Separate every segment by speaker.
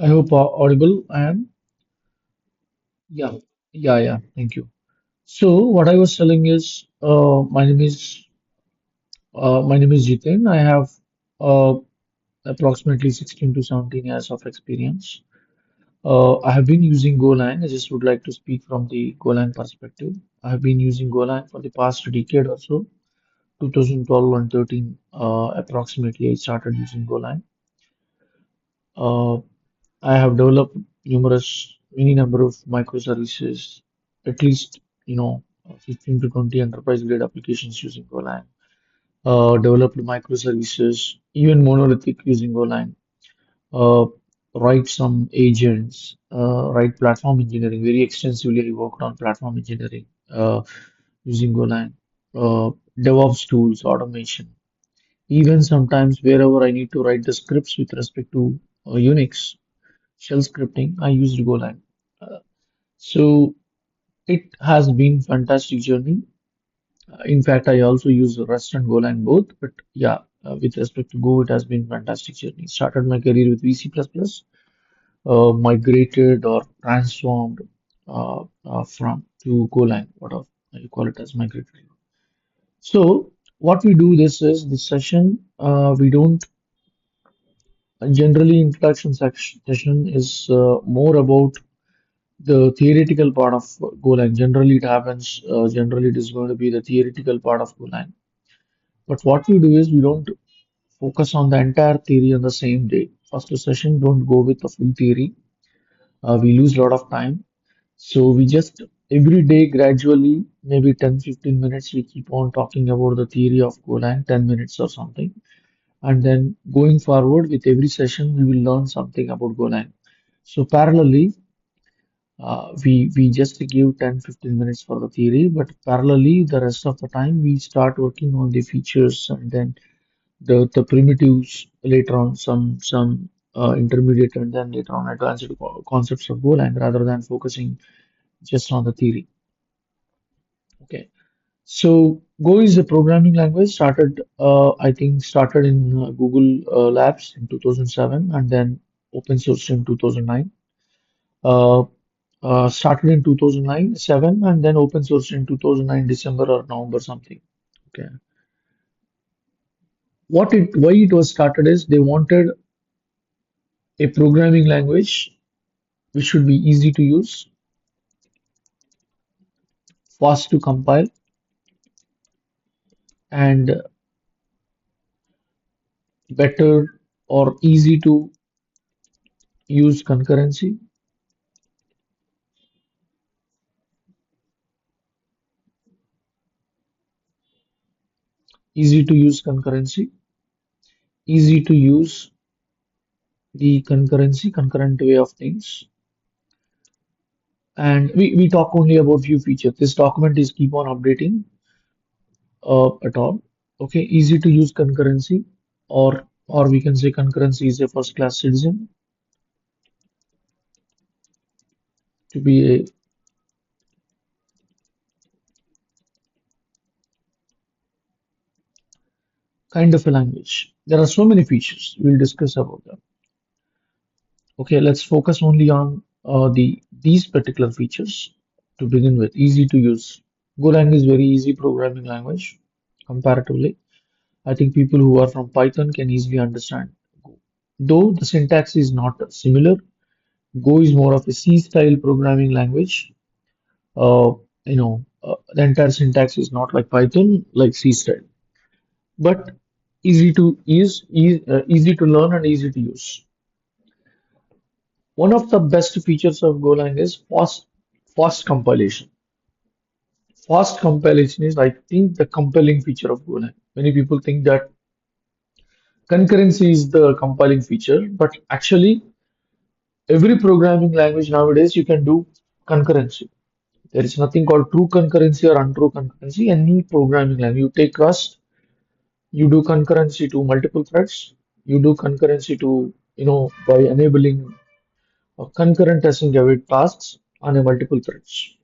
Speaker 1: I hope audible. I am. Yeah, yeah. Thank you. So what I was telling is, my name is Jitin. I have uh, approximately 16 to 17 years of experience. I have been using Golang. I just would like to speak from the Golang perspective. I have been using Golang for the past decade or so. 2012 and 13, approximately, I started using Golang. Uh, I have developed many number of microservices, at least, 15 to 20 enterprise-grade applications using Golang. Developed microservices, even monolithic using Golang. Uh, write some agents, write platform engineering. Very extensively, I worked on platform engineering using Golang. Uh, DevOps tools, automation. Even sometimes wherever I need to write the scripts with respect to Unix, shell scripting, I used Golang. Uh, so it has been fantastic journey. In fact, I also use Rust and Golang both. But yeah, with respect to Go, it has been fantastic journey. Started my career with VC++, migrated or transformed from to Golang, whatever you call it as migrated. So what we do this session, we don't generally introduction session is more about the theoretical part of Golang. Generally, it happens. Generally, it is going to be the theoretical part of Golang. But what we do is we don't focus on the entire theory on the same day. First session, don't go with the full theory. We lose a lot of time. So we just every day gradually, maybe 10-15 minutes, we keep on talking about the theory of Golang, 10 minutes or something. And then going forward with every session, we will learn something about Golang. So parallelly, we just give 10-15 minutes for the theory, but parallelly the rest of the time we start working on the features and then the primitives later on, some intermediate and then later on advanced concepts of Golang rather than focusing just on the theory. Okay, so Go is a programming language started I think started in Google Labs in 2007 and then open sourced in 2009. Uh, Started in 2009, 7, and then open sourced in 2009, December or November something. Okay. Why it was started is they wanted a programming language which should be easy to use, fast to compile, and better or easy to use concurrency, easy to use concurrency, easy to use the concurrency, concurrent way of things. And we talk only about few features. This document is keep on updating at all. Okay, easy to use concurrency, or we can say concurrency is a first class citizen to be a kind of a language. There are so many features. We'll discuss about them. Okay, let's focus only on these particular features to begin with. Easy to use. Golang is very easy programming language comparatively. I think people who are from Python can easily understand Go. Though the syntax is not similar, Go is more of a C style programming language. The entire syntax is not like Python, like C style, but easy to learn and easy to use. One of the best features of Golang is fast compilation. Fast compilation is, I think, the compelling feature of Golang. Many people think that concurrency is the compiling feature, but actually, every programming language nowadays you can do concurrency. There is nothing called true concurrency or untrue concurrency. Any programming language, you take Rust, you do concurrency to multiple threads. You do concurrency to, by enabling concurrent async await tasks on a multiple threads.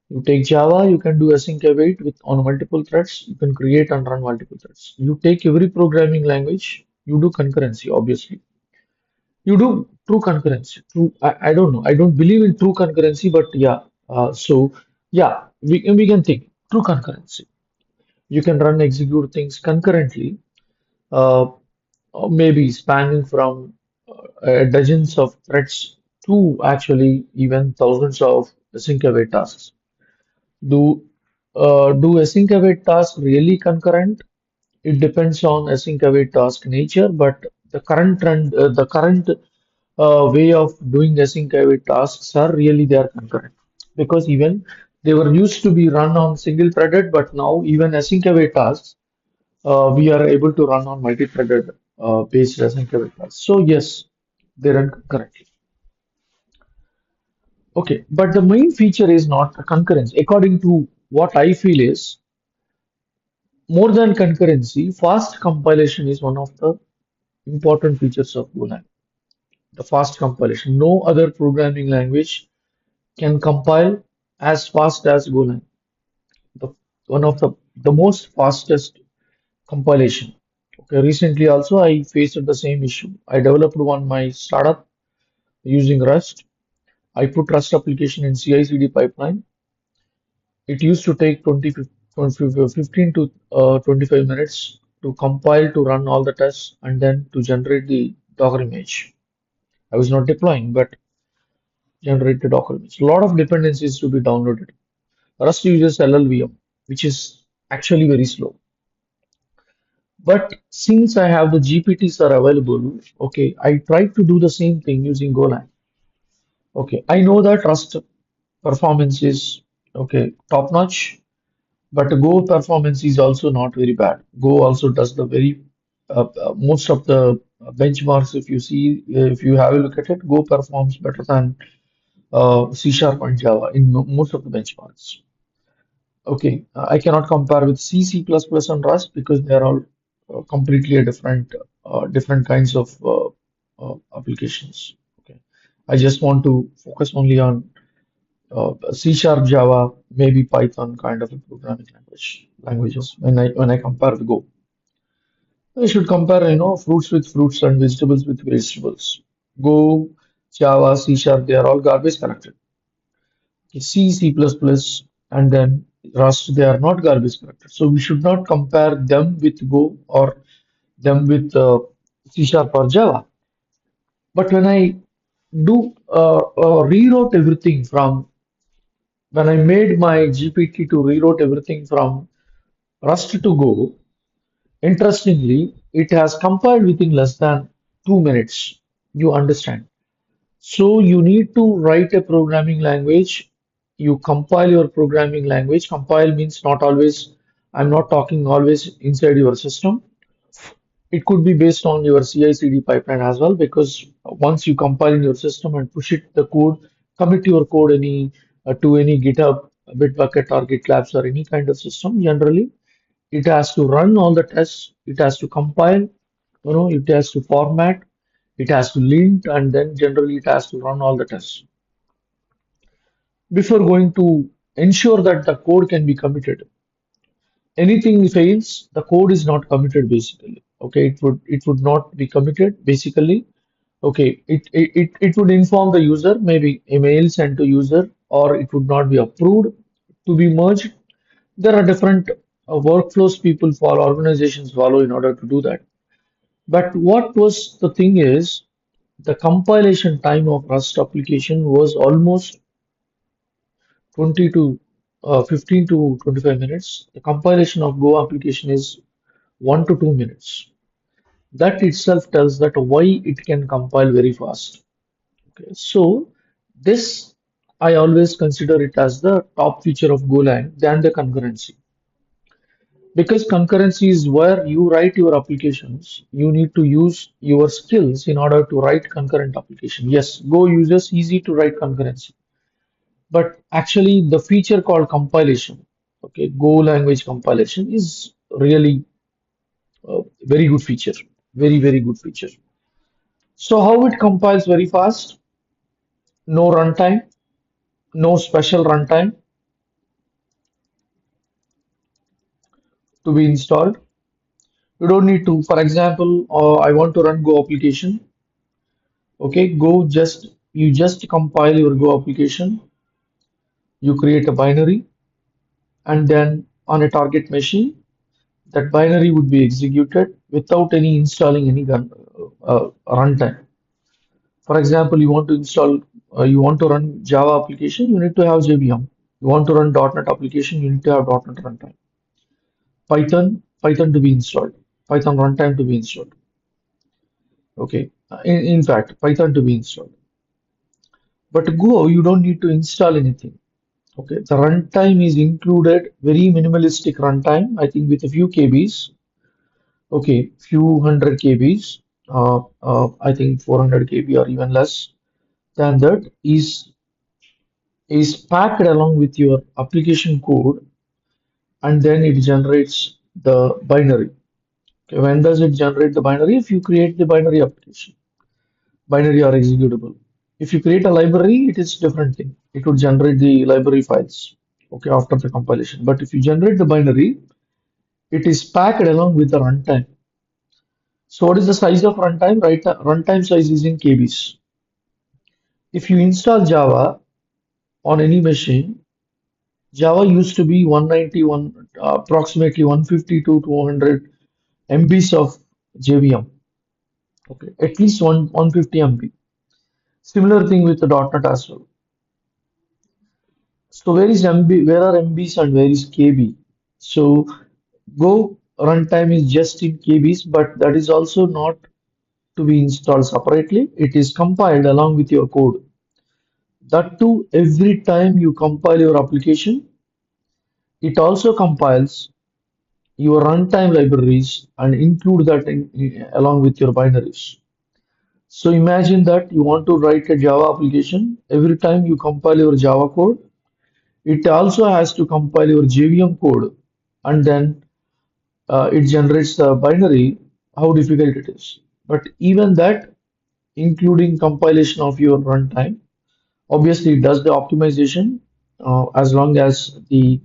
Speaker 1: You take Java, you can do async await with on multiple threads. You can create and run multiple threads. You take every programming language, you do concurrency, obviously. You do true concurrency. I don't know. I don't believe in true concurrency, but yeah. Yeah, we can think true concurrency. You can run execute things concurrently, uh, or maybe spanning from dozens of threads to actually even thousands of async await tasks. Do async await tasks really concurrent? It depends on async await task nature, but the current trend, the current way of doing async await tasks are really they are concurrent because even they were used to be run on single threaded, but now even async await tasks we are able to run on multi-threaded based async await tasks. So yes, they run concurrently. Okay, but the main feature is not concurrency. According to what I feel is more than concurrency, fast compilation is one of the important features of Golang. The fast compilation. No other programming language can compile as fast as Golang. The one of the most fastest compilation. Okay, recently also I faced the same issue. I developed one my startup using Rust. I put Rust application in CI/CD pipeline. It used to take 15 to 25 minutes to compile to run all the tests and then to generate the Docker image. I was not deploying, but generate the Docker image. A lot of dependencies to be downloaded. Rust uses LLVM, which is actually very slow. But since I have the GPTs are available, okay, I try to do the same thing using Golang. Okay, I know that Rust performance is okay top notch, but Go performance is also not very bad. Go also does the very most of the benchmarks. If you see, if you have a look at it, Go performs better than C Sharp and Java in most of the benchmarks. Okay, I cannot compare with C, C++, and Rust because they are all completely a different kinds of applications. Okay, I just want to focus only on C Sharp, Java, maybe Python kind of a programming languages when I compare with Go. I should compare, fruits with fruits and vegetables with vegetables. Go, Java, C Sharp, they are all garbage collected. C, C++, and then Rust, they are not garbage collected. So we should not compare them with Go or them with C Sharp or Java. But when I do rewrote everything from when I made my GPT to rewrote everything from Rust to Go, interestingly, it has compiled within less than 2 minutes. You understand? So you need to write a programming language. You compile your programming language. Compile means not always, I'm not talking always inside your system. It could be based on your CI/CD pipeline as well, because once you compile in your system and push it the code, commit your code to any GitHub, Bitbucket or GitLabs or any kind of system, generally it has to run all the tests, it has to compile, it has to format, it has to lint, and then generally it has to run all the tests before going to ensure that the code can be committed. Anything fails, the code is not committed basically. Okay, it would not be committed basically. Okay, it would inform the user, maybe email sent to user, or it would not be approved to be merged. There are different workflows people follow, organizations follow in order to do that. But what was the thing is the compilation time of Rust application was almost 20 to 15 to 25 minutes. The compilation of Go application is 1 to 2 minutes. That itself tells that why it can compile very fast. Okay, so this I always consider it as the top feature of Golang than the concurrency. Because concurrency is where you write your applications, you need to use your skills in order to write concurrent application. Yes, Go uses easy to write concurrency, but actually the feature called compilation, okay, Go language compilation is really a very good feature, very good feature. So how it compiles very fast? No runtime, no special runtime to be installed. You don't need to, for example, I want to run Go application. Okay, you just compile your Go application, you create a binary, and then on a target machine, that binary would be executed without any installing any runtime. For example, you want to run Java application, you need to have JVM. You want to run .NET application, you need to have .NET runtime. Python to be installed. Python runtime to be installed. Okay. In fact, Python to be installed. But Go, you don't need to install anything. Okay. The runtime is included, very minimalistic runtime, I think with a few KBs. Okay, few hundred KBs. I think 400 KB or even less than that is packed along with your application code, and then it generates the binary. Okay, when does it generate the binary? If you create the binary application, binary or executable. If you create a library, it is different thing. It would generate the library files, okay, after the compilation. But if you generate the binary, it is packed along with the runtime. So what is the size of runtime? Right, runtime size is in KBs. If you install Java on any machine, Java used to be 191, approximately 150 to 200 MBs of JVM. Okay, at least 150 MB. Similar thing with the .NET as well. So where is MB? Where are MBs and where is KB? So Go runtime is just in KBs, but that is also not to be installed separately. It is compiled along with your code. That too, every time you compile your application, it also compiles your runtime libraries and include that along with your binaries. So imagine that you want to write a Java application. Every time you compile your Java code, it also has to compile your JVM code, and then it generates the binary, how difficult it is. But even that, including compilation of your runtime, obviously it does the optimization as long as the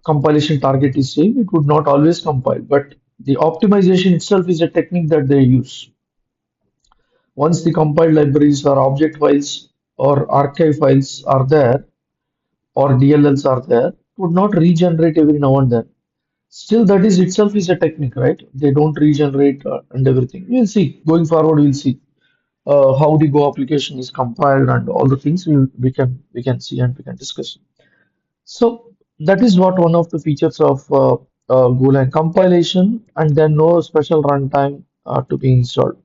Speaker 1: compilation target is same, it would not always compile. But the optimization itself is a technique that they use. Once the compiled libraries or object files or archive files are there, or DLLs are there, it would not regenerate every now and then. Still, that is itself is a technique, right? They don't regenerate and everything. We'll see. Going forward, we'll see how the Go application is compiled and all the things we can see and we can discuss. So that is what one of the features of Golang compilation, and then no special runtime to be installed.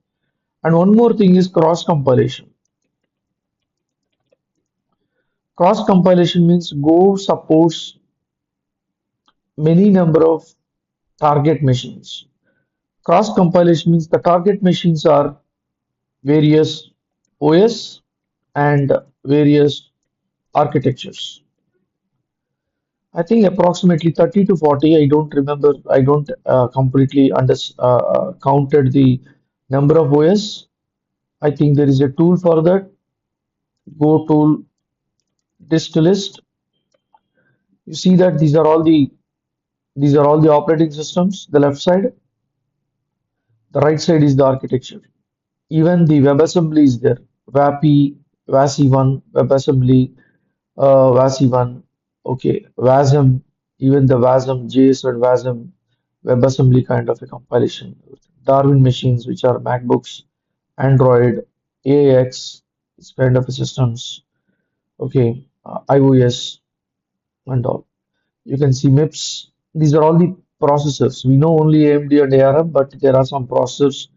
Speaker 1: And one more thing is cross compilation. Cross compilation means Go supports many number of target machines. Cross compilation means the target machines are various OS and various architectures. I think approximately 30 to 40. I don't remember. I don't completely counted the number of OS. I think there is a tool for that. Go tool dist list. You see that these are all the operating systems. The left side, the right side is the architecture. Even the WebAssembly is there. WAPI, WASI1, WebAssembly, WASI1, okay, WASM, even the WASM, JS and WASM, WebAssembly kind of a compilation. Darwin machines, which are MacBooks, Android, AX, it's kind of a systems, okay, iOS and all. You can see MIPS. These are all the processors. We know only AMD and ARM, but there are some processors,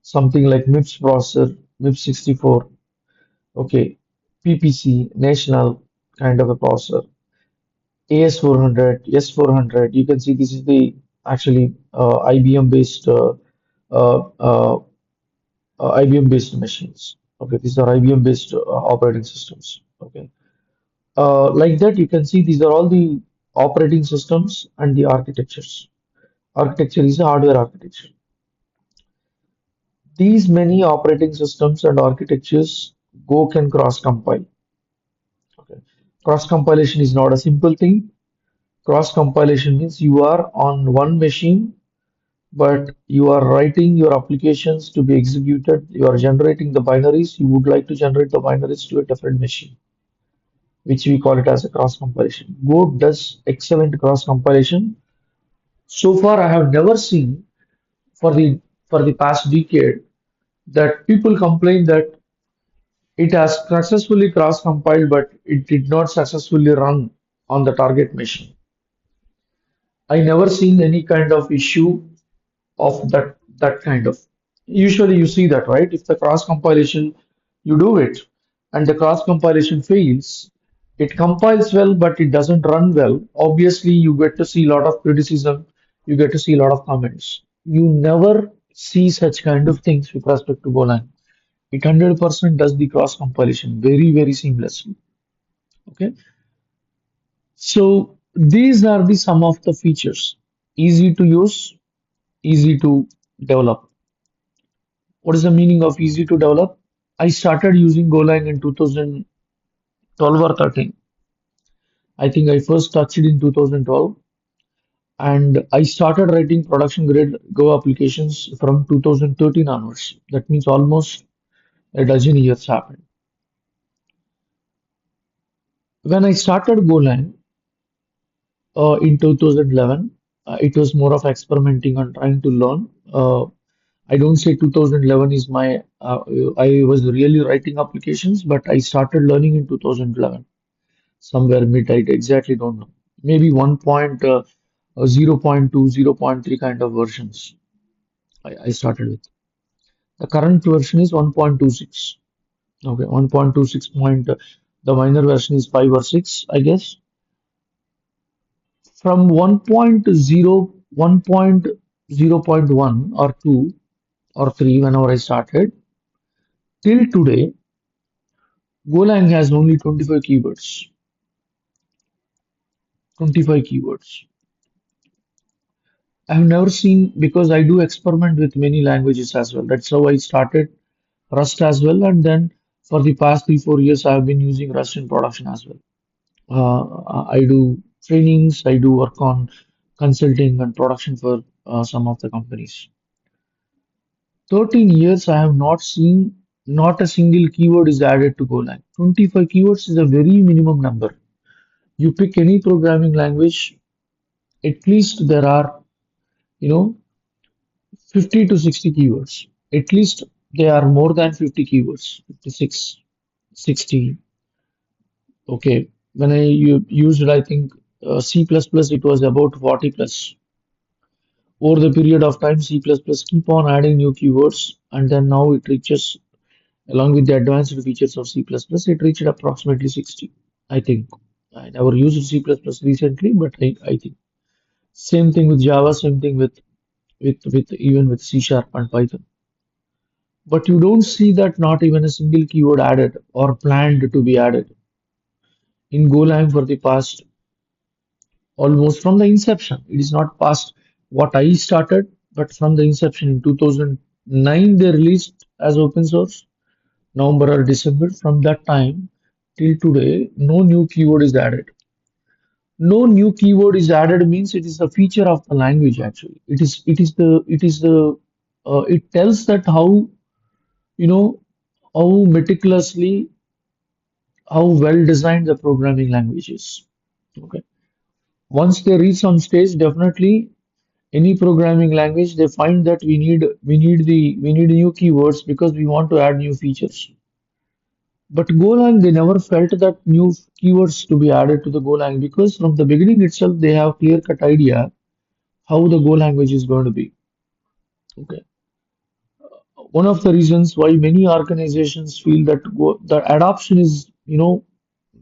Speaker 1: something like MIPS processor, MIPS 64, okay, PPC, national kind of a processor. AS400, S400. You can see this is the actually IBM based IBM based machines. Okay, these are IBM based operating systems. Okay, like that you can see these are all the operating systems and the architectures. Architecture is a hardware architecture. These many operating systems and architectures Go can cross compile. Okay, cross compilation is not a simple thing. Cross compilation means you are on one machine but you are writing your applications to be executed. You are generating the binaries. You would like to generate the binaries to a different machine, which we call it as a cross compilation. Go does excellent cross compilation. So far, I have never seen for the past decade that people complain that it has successfully cross compiled, but it did not successfully run on the target machine. I never seen any kind of issue of that kind of. Usually you see that, right? If the cross compilation you do it and the cross compilation fails, it compiles well but it doesn't run well. Obviously, you get to see a lot of criticism, you get to see a lot of comments. You never see such kind of things with respect to Golang. It 100% does the cross compilation very, very seamlessly. Okay. So these are the some of the features. Easy to use, easy to develop. What is the meaning of easy to develop? I started using Golang in 2012 or 13. I think I first touched it in 2012, and I started writing production grade Go applications from 2013 onwards. That means almost a dozen years happened. When I started Golang in 2011, it was more of experimenting and trying to learn. I don't say 2011 is my, I was really writing applications, but I started learning in 2011, somewhere mid, I exactly don't know. Maybe 0 0.2, 0.3 kind of versions I started with. The current version is 1.26. Okay, 1.26 point, the minor version is 5 or 6, I guess. From 1.0, 1.0.1 or 2 or 3, whenever I started, till today, Golang has only 25 keywords. 25 keywords. I've never seen because I do experiment with many languages as well. That's how I started Rust as well, and then for the past 3 4 years, I've been using Rust in production as well. I do trainings, I do work on consulting and production for some of the companies. 13 years, I have not seen not a single keyword is added to Golang. 25 keywords is a very minimum number. You pick any programming language, at least there are, you know, 50 to 60 keywords. At least they are more than 50 keywords, 56, 60. Okay. When I used it, I think C++, it was about 40 plus. Over the period of time, C++ keep on adding new keywords, and then now it reaches, along with the advanced features of C++, it reached approximately 60, I think. I never used C++ recently, but I think. Same thing with Java, same thing with even with C Sharp and Python. But you don't see that not even a single keyword added or planned to be added in Golang for the past almost from the inception. It is not past what I started, but from the inception in 2009 they released as open source, November or December. From that time till today, no new keyword is added. No new keyword is added means it is a feature of the language actually. It tells that how you know how meticulously how well designed the programming language is. Okay. Once they reach some stage, definitely any programming language, they find that we need new keywords because we want to add new features. But Golang, they never felt that new keywords to be added to the Golang because from the beginning itself, they have clear-cut idea how the Go language is going to be. Okay. One of the reasons why many organizations feel that the adoption is,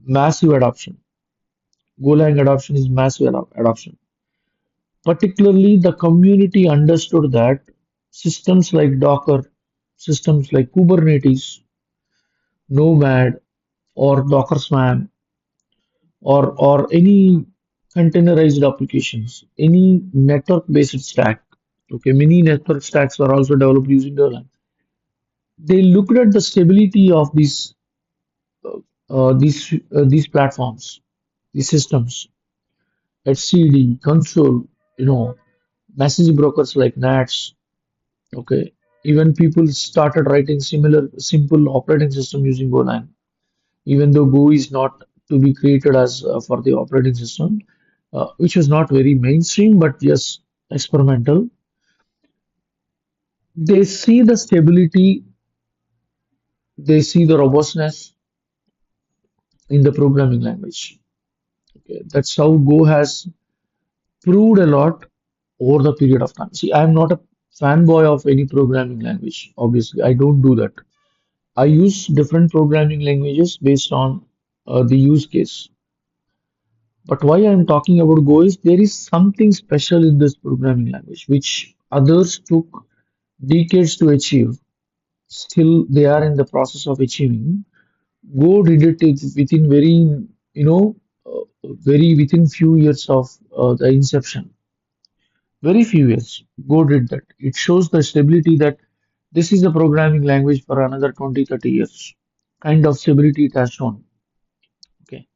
Speaker 1: massive adoption. Golang adoption is massive adoption. Particularly, the community understood that systems like Docker, systems like Kubernetes, Nomad, or Docker Swarm, or any containerized applications, any network-based stack. Okay, many network stacks are also developed using Golang. They looked at the stability of these platforms, these systems, etcd, console, you know, message brokers like NATs. Okay, even people started writing similar simple operating system using Golang. Even though Go is not to be created as for the operating system, which was not very mainstream, but yes, experimental. They see the stability, they see the robustness in the programming language. Okay, that's how Go has proved a lot over the period of time. See, I'm not a fanboy of any programming language. Obviously, I don't do that. I use different programming languages based on the use case. But why I'm talking about Go is there is something special in this programming language which others took decades to achieve. Still, they are in the process of achieving. Go did it within very within few years of the inception. Very few years. Go did that. It shows the stability that this is a programming language for another 20, 30 years. Kind of stability it has shown. Okay.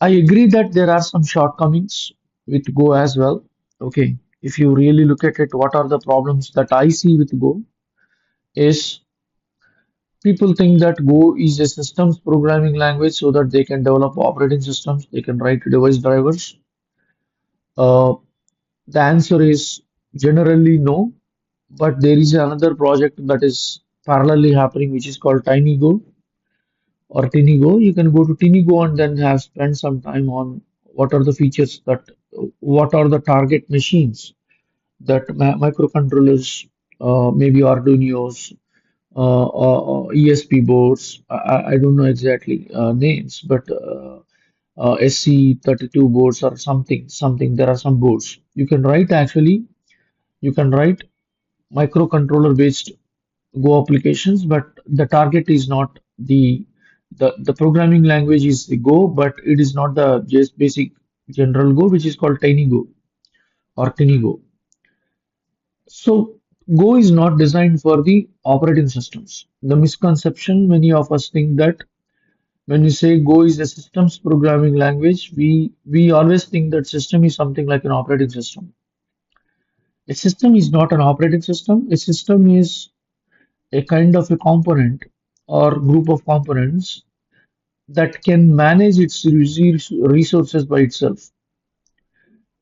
Speaker 1: I agree that there are some shortcomings with Go as well. Okay. If you really look at it, what are the problems that I see with Go is people think that Go is a systems programming language so that they can develop operating systems, they can write device drivers. Uh, the answer is generally no, but there is another project that is parallelly happening, which is called TinyGo or TinyGo. You can go to TinyGo and then have spent some time on what are the features what are the target machines that microcontrollers, maybe Arduinos, or ESP boards. I don't know exactly names, but SC32 boards or something. There are some boards. You can write microcontroller based Go applications, but the target is not the programming language is the Go, but it is not the just basic general Go, which is called TinyGo or TinyGo. So Go is not designed for the operating systems. The misconception many of us think that when we say Go is a systems programming language, we always think that system is something like an operating system. A system is not an operating system. A system is a kind of a component or group of components that can manage its resources by itself.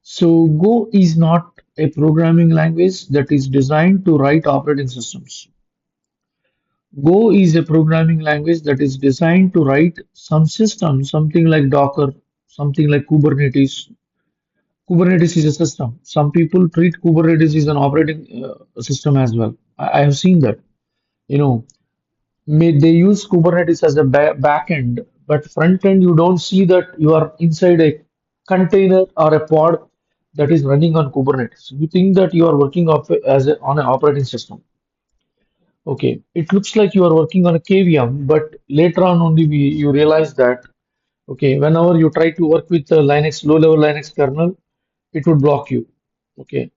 Speaker 1: So Go is not a programming language that is designed to write operating systems. Go is a programming language that is designed to write some system, something like Docker, something like Kubernetes. Kubernetes is a system. Some people treat Kubernetes as an operating system as well. I have seen that. You know, they use Kubernetes as a backend, but front end you don't see that you are inside a container or a pod that is running on Kubernetes. You think that you are working on an operating system. Okay, it looks like you are working on a KVM, but later on only you realize that okay, whenever you try to work with the Linux low-level Linux kernel, it would block you. Okay,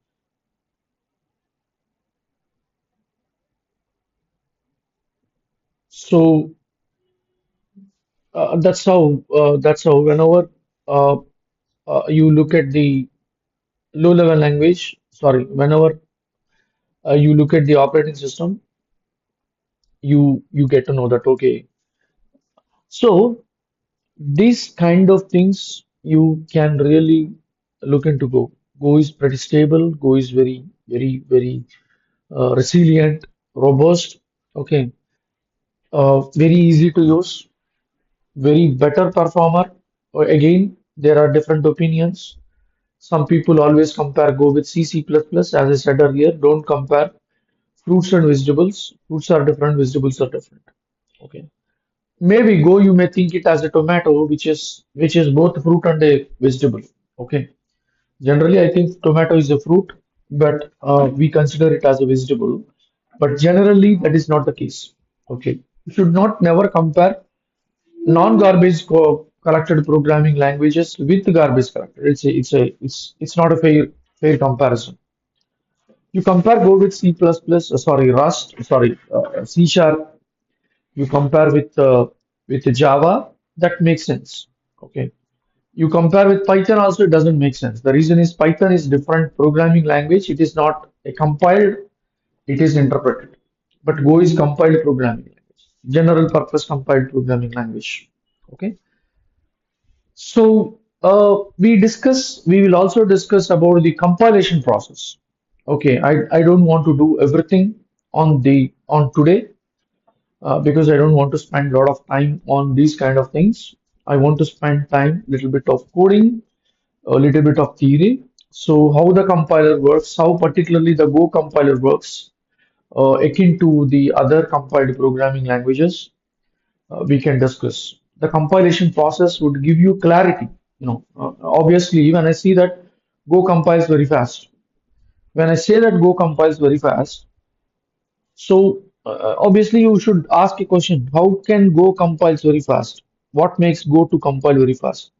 Speaker 1: so that's how whenever uh, you look at the low-level language, sorry, whenever you look at the operating system, you get to know that okay. So these kind of things you can really look into Go. Go is pretty stable. Go is very resilient, robust. Okay, very easy to use, very better performer. Again, there are different opinions. Some people always compare Go with C, C++. As I said earlier, don't compare fruits and vegetables. Fruits are different, vegetables are different. Okay. Maybe Go you may think it as a tomato, which is both fruit and a vegetable. Okay. Generally, I think tomato is a fruit, but we consider it as a vegetable. But generally, that is not the case. Okay. You should not never compare non-garbage collected programming languages with garbage collected. It's not a fair comparison. You compare Go with C++, sorry, Rust, sorry, C Sharp. You compare with Java. That makes sense. Okay. You compare with Python also, it doesn't make sense. The reason is Python is different programming language. It is not a compiled, it is interpreted. But Go is compiled programming language, general purpose compiled programming language. Okay. So we will also discuss about the compilation process. Okay, I don't want to do everything on today because I don't want to spend a lot of time on these kind of things. I want to spend time little bit of coding, a little bit of theory. So how the compiler works, how particularly the Go compiler works, akin to the other compiled programming languages, we can discuss. The compilation process would give you clarity. Obviously, when I see that Go compiles very fast, when I say that Go compiles very fast, so obviously you should ask a question: how can Go compiles very fast? What makes Go to compile very fast?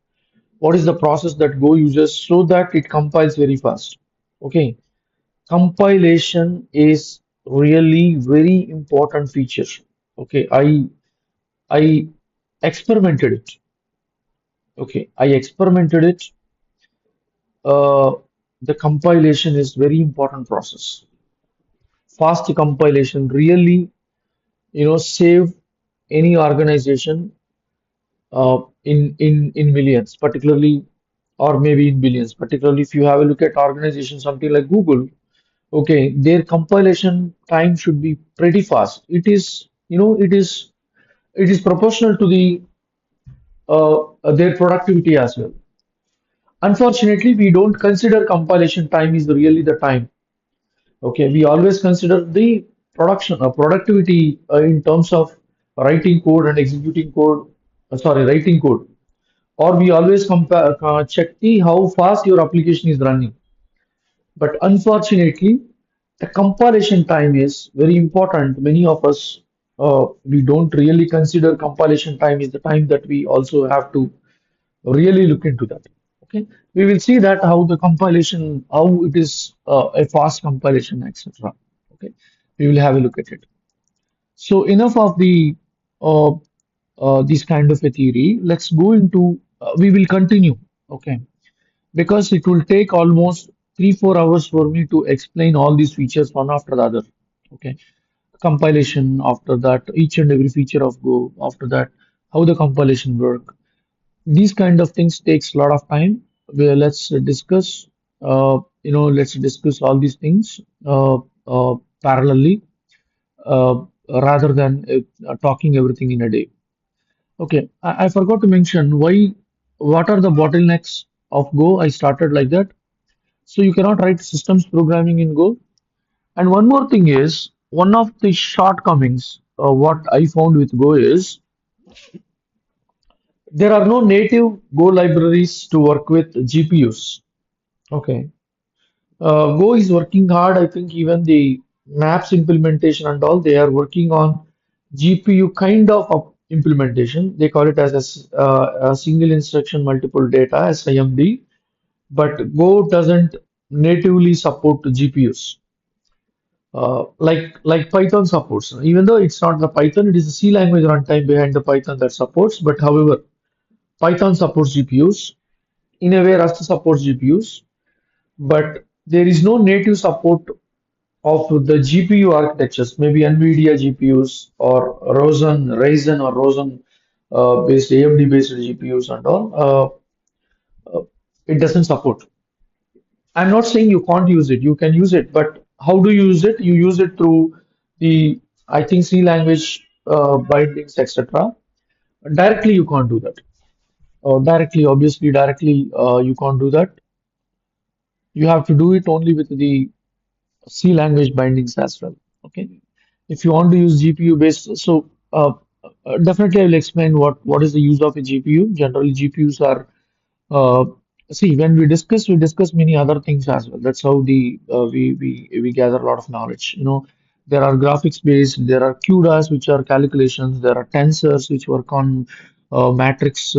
Speaker 1: What is the process that Go uses so that it compiles very fast? Okay, compilation is really very important feature. Okay, I experimented it. Okay, I experimented it. Uh, the compilation is very important process. Fast compilation really, save any organization in millions, particularly, or maybe in billions. Particularly, if you have a look at organizations, something like Google, okay, their compilation time should be pretty fast. It is proportional to their productivity as well. Unfortunately, we don't consider compilation time is really the time. Okay, we always consider the productivity in terms of writing code and executing code. Sorry, writing code. Or we always compare, check the how fast your application is running. But unfortunately, the compilation time is very important. Many of us we don't really consider compilation time is the time that we also have to really look into that. Okay, we will see that how the compilation, how it is a fast compilation, etc. Okay, we will have a look at it. So enough of the uh, this kind of a theory. Let's go into. We will continue. Okay, because it will take almost 3-4 hours for me to explain all these features one after the other. Okay, compilation after that, each and every feature of Go after that, how the compilation work, these kind of things takes a lot of time. Where let's discuss all these things parallelly rather than talking everything in a day. Okay, I forgot to mention what are the bottlenecks of Go. I started like that. So you cannot write systems programming in Go. And one more thing is, one of the shortcomings, what I found with Go is there are no native Go libraries to work with GPUs. Okay. Go is working hard. I think even the maps implementation and all, they are working on GPU kind of implementation. They call it as a single instruction multiple data, SIMD. But Go doesn't natively support GPUs. Like Python supports. Even though it's not the Python, it is the C language runtime behind the Python that supports. But however, Python supports GPUs. In a way, Rust supports GPUs, but there is no native support of the GPU architectures, maybe NVIDIA GPUs or Ryzen or Rosen based AMD based GPUs and all. It doesn't support. I'm not saying you can't use it. You can use it, but how do you use it? You use it through the, I think, C language bindings, etc. Directly, you can't do that. Directly, you can't do that. You have to do it only with the C language bindings as well. Okay. If you want to use GPU based, so definitely I will explain what is the use of a GPU. Generally, GPUs are uh, see, when we discuss many other things as well. That's how we gather a lot of knowledge. There are graphics based, there are CUDAs which are calculations, there are tensors which work on matrices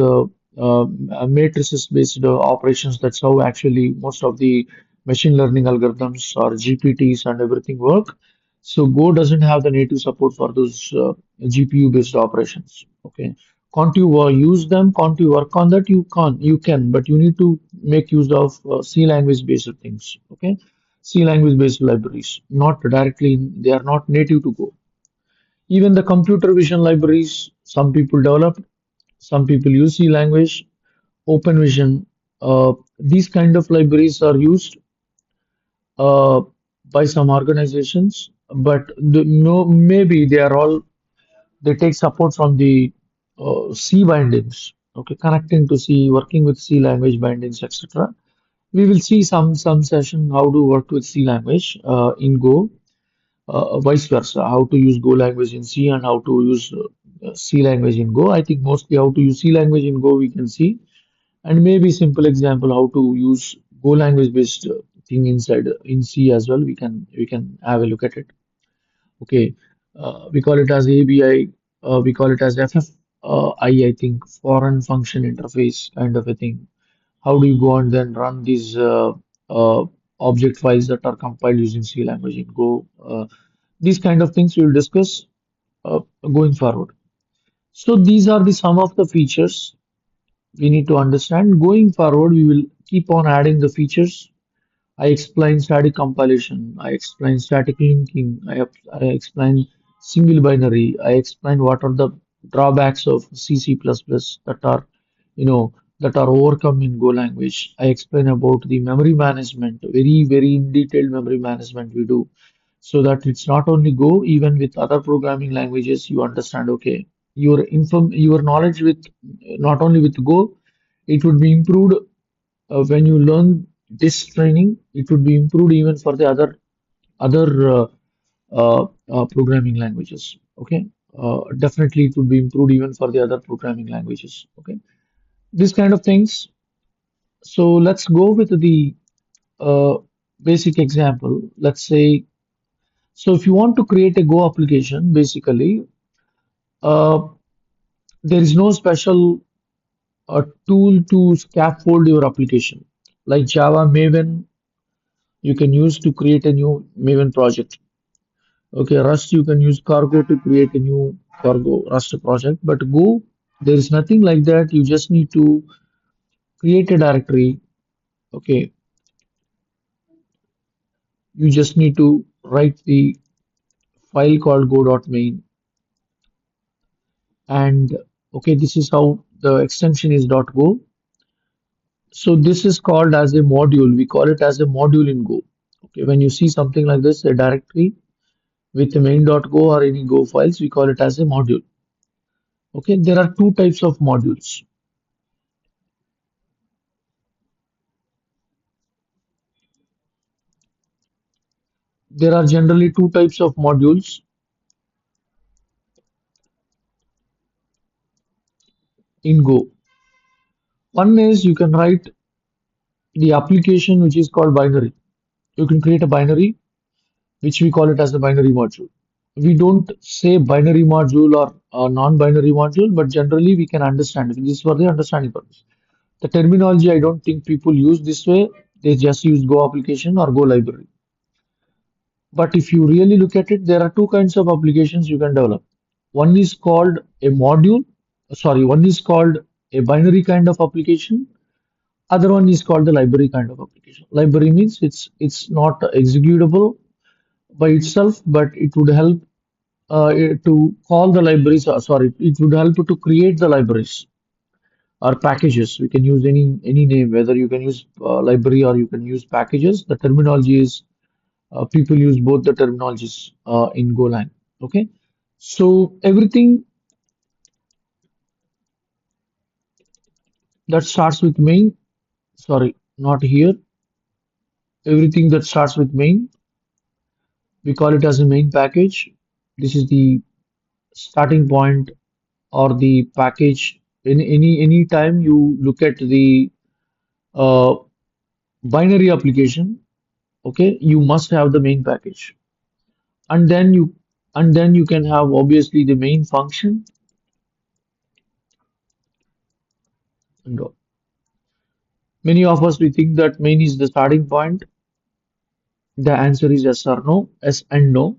Speaker 1: based operations. That's how actually most of the machine learning algorithms or GPTs and everything work. So Go doesn't have the native support for those GPU based operations. Okay. Can't you use them? Can't you work on that? You can't. You can, but you need to make use of C language based things. Okay, C language based libraries, not directly. They are not native to Go. Even the computer vision libraries, some people develop, some people use C language. Open Vision, these kind of libraries are used uh, by some organizations, but no, maybe they are all they take support from the C bindings. Okay, connecting to C, working with C language bindings, etc. We will see some session how to work with C language in Go, vice versa, how to use Go language in C and how to use C language in Go. I think mostly how to use C language in Go we can see, and maybe simple example how to use Go language based thing inside in C as well. We can have a look at it. Okay, we call it as ABI, we call it as FFI, I think, foreign function interface kind of a thing. How do you go and then run these object files that are compiled using C language in Go? These kind of things we will discuss going forward. So these are the some of the features we need to understand. Going forward, we will keep on adding the features. I explain static compilation. I explain static linking. I explain single binary. I explain what are the drawbacks of C++ that are, that are overcome in Go language. I explain about the memory management, very, very in detailed memory management we do, so that it's not only Go, even with other programming languages, you understand, okay, your knowledge with not only with Go, it would be improved when you learn this training, it would be improved even for the other programming languages. Okay, definitely it would be improved even for the other programming languages. Okay, these kind of things. So let's go with the uh, basic example. Let's say, so if you want to create a Go application, basically, uh, there is no special tool to scaffold your application. Like Java, Maven, you can use to create a new Maven project. Okay, Rust, you can use Cargo to create a new Cargo Rust project. But Go, there is nothing like that. You just need to create a directory. Okay, you just need to write the file called go.main. And okay, this is how the extension is .go. So this is called as a module. We call it as a module in Go. Okay, when you see something like this, a directory with the main.go or any Go files, we call it as a module. Okay, there are two types of modules. There are generally two types of modules in Go. One is you can write the application which is called binary. You can create a binary which we call it as the binary module. We don't say binary module or non-binary module, but generally we can understand it. This is for the understanding purpose. The terminology, I don't think people use this way. They just use Go application or Go library. But if you really look at it, there are two kinds of applications you can develop. One is called a module, sorry, one is called a binary kind of application. Other one is called the library kind of application. Library means it's not executable by itself, but it would help to call the libraries. Sorry, it would help to create the libraries or packages. We can use any name, whether you can use library or you can use packages. The terminology is people use both the terminologies in Golang. Okay, so everything that starts with main, sorry, not here. Everything that starts with main, we call it as a main package. This is the starting point or the package. In any time you look at the uh, binary application, okay, you must have the main package, and then you can have obviously the main function and all. Many of us we think that main is the starting point. The answer is yes or no, yes and no.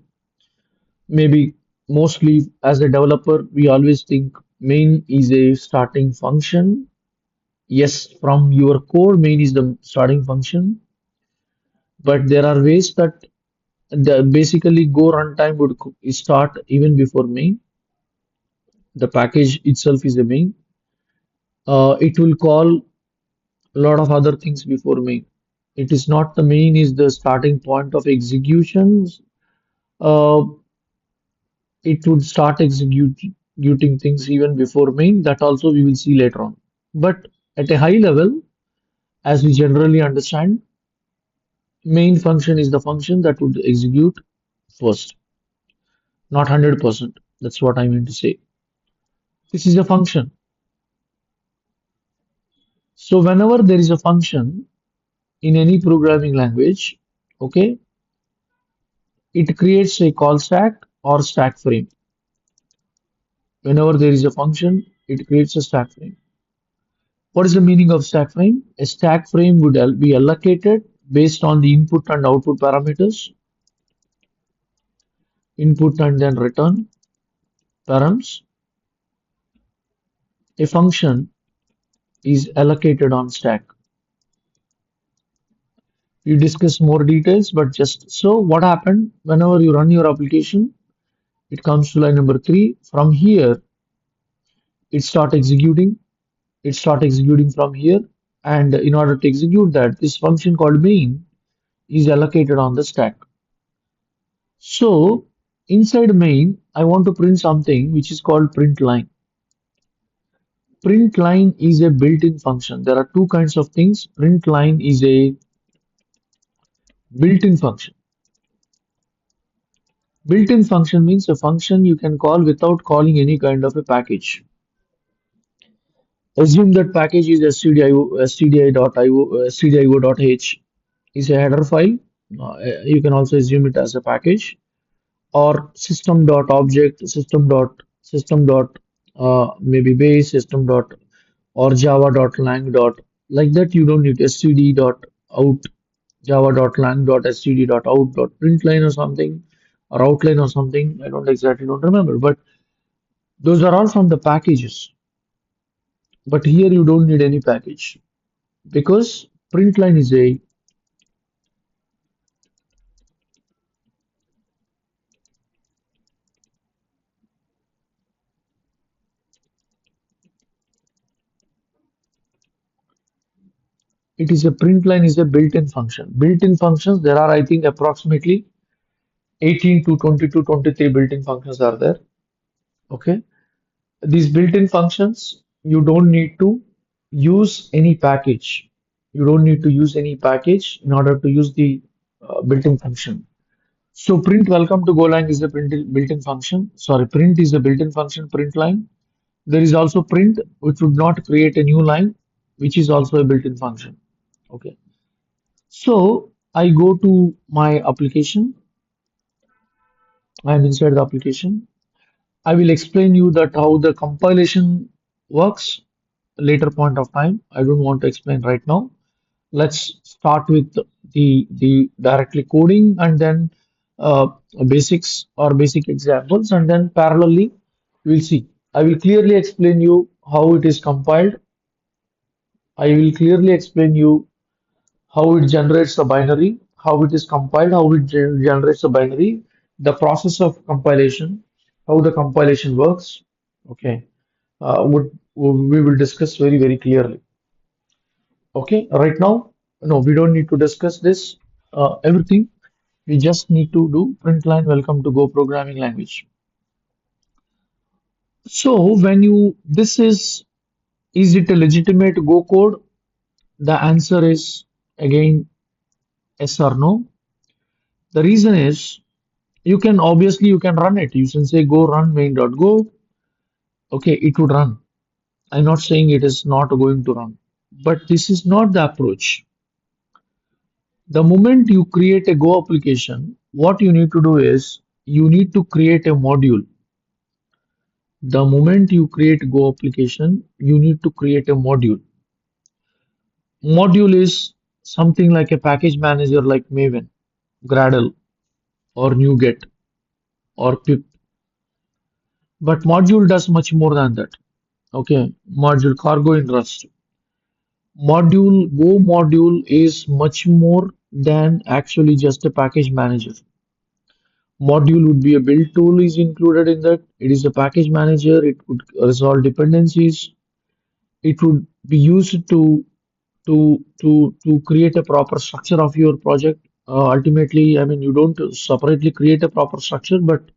Speaker 1: Maybe mostly as a developer, we always think Main is a starting function. Yes, from your core, main is the starting function, but there are ways that basically Go runtime would start even before main. The package itself is a main. It will call a lot of other things before main. It is not the main is the starting point of executions. Uh, it would start executing things even before main. That also we will see later on. But at a high level, as we generally understand, main function is the function that would execute first, not 100%. That's what I mean to say. This is a function. So whenever there is a function in any programming language, okay, it creates a call stack or stack frame. Whenever there is a function, it creates a stack frame. What is the meaning of stack frame? A stack frame would be allocated based on the input and output parameters, input and then return params. A function is allocated on stack. We discuss more details, but just so what happened whenever you run your application, it comes to line number 3. From here, it start executing. It start executing from here, and in order to execute that, this function called main is allocated on the stack. So inside main, I want to print something which is called print line. Print line is a built-in function. There are two kinds of things. Print line is a built-in function. Built-in function means a function you can call without calling any kind of a package. Assume that package is stdio.h is a header file. You can also assume it as a package or system.object, maybe base, system dot or java.lang dot like that. You don't need std dot out java.lang dot std dot out dot println or something or outline or something. I don't remember, but those are all from the packages. But here you don't need any package because println is a println is a built-in function. Built-in functions, there are I think approximately 18 to 22, 23 built-in functions are there. Okay. These built-in functions, you don't need to use any package. You don't need to use any package in order to use the built-in function. So print welcome to Golang is a built-in function. Sorry, print is a built-in function, print line. There is also print, which would not create a new line, which is also a built-in function. Okay. So I go to my application. I am inside the application. I will explain you that how the compilation works later point of time. I don't want to explain right now. Let's start with the directly coding and then uh, basics or basic examples, and then parallelly we'll see. I will clearly explain you how it is compiled. I will clearly explain you how it generates the binary, how it is compiled, how it generates the binary, the process of compilation, how the compilation works. Okay, we will discuss very clearly. Okay, right now, no, we don't need to discuss this everything. We just need to do print line welcome to Go programming language. So when you is it a legitimate Go code? The answer is again yes or no. The reason is you can obviously you can run it. You can say go run main.go. Okay, it would run. I'm not saying it is not going to run, but this is not the approach. The moment you create a Go application, what you need to do is you need to create a module. The moment you create Go application, you need to create a module. Module is something like a package manager like Maven, Gradle, or NuGet, or pip. But module does much more than that. Okay, module cargo in Rust. Go module is much more than actually just a package manager. Module would be a build tool is included in that. It is a package manager. It would resolve dependencies. It would be used to create a proper structure of your project. Ultimately, I mean, you don't separately create a proper structure, but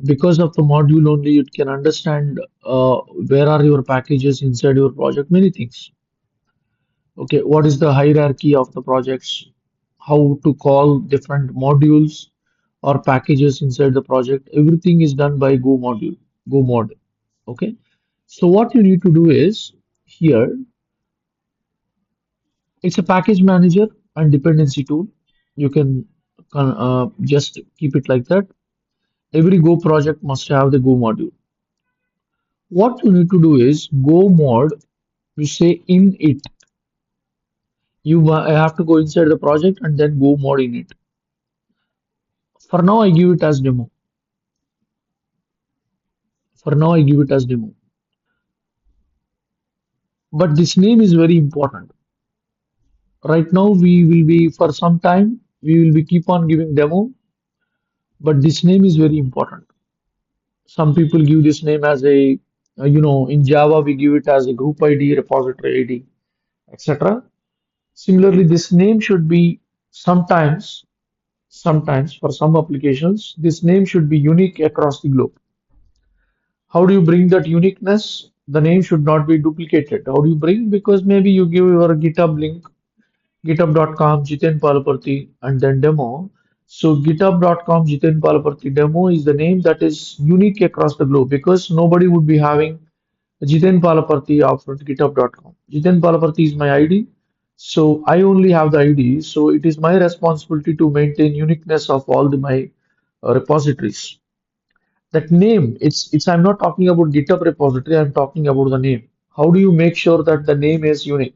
Speaker 1: because of the module only, you can understand where are your packages inside your project, many things. Okay, what is the hierarchy of the projects? How to call different modules or packages inside the project? Everything is done by Go module, Go mod. Okay, so what you need to do is here, it's a package manager and dependency tool. You can just keep it like that. Every Go project must have the Go module. What you need to do is Go mod, you say in it. Have to go inside the project and then Go mod in it. For now, I give it as demo. For now, I give it as demo. But this name is very important. Right now, we will be for some time, we will be keep on giving demo, but this name is very important. Some people give this name as a, in Java, we give it as a group ID, repository ID, etc. Similarly, this name should be sometimes for some applications, this name should be unique across the globe. How do you bring that uniqueness? The name should not be duplicated. How do you bring? Because maybe you give your GitHub link, github.com Jiten Palaparti and then demo. So github.com Jiten Palaparti demo is the name that is unique across the globe because nobody would be having Jiten Palaparti of github.com. Jiten Palaparti is my ID. So I only have the ID. So it is my responsibility to maintain uniqueness of all my repositories. That name, it's I'm not talking about GitHub repository, I'm talking about the name. How do you make sure that the name is unique?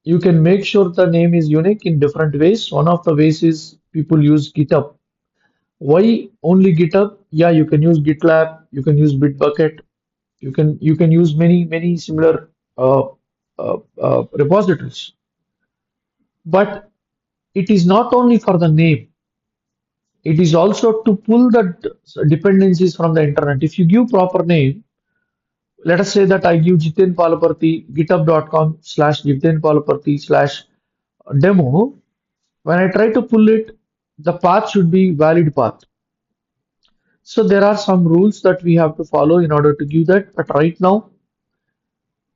Speaker 1: You can make sure the name is unique in different ways. One of the ways is people use GitHub. Why only GitHub? Yeah, you can use GitLab, you can use Bitbucket, you can use many similar repositories. But it is not only for the name, it is also to pull the dependencies from the internet. If you give proper name, let us say that I give Jiten Palaparti github.com/Jiten Palaparti/demo. When I try to pull it, the path should be valid path. So there are some rules that we have to follow in order to give that. But right now,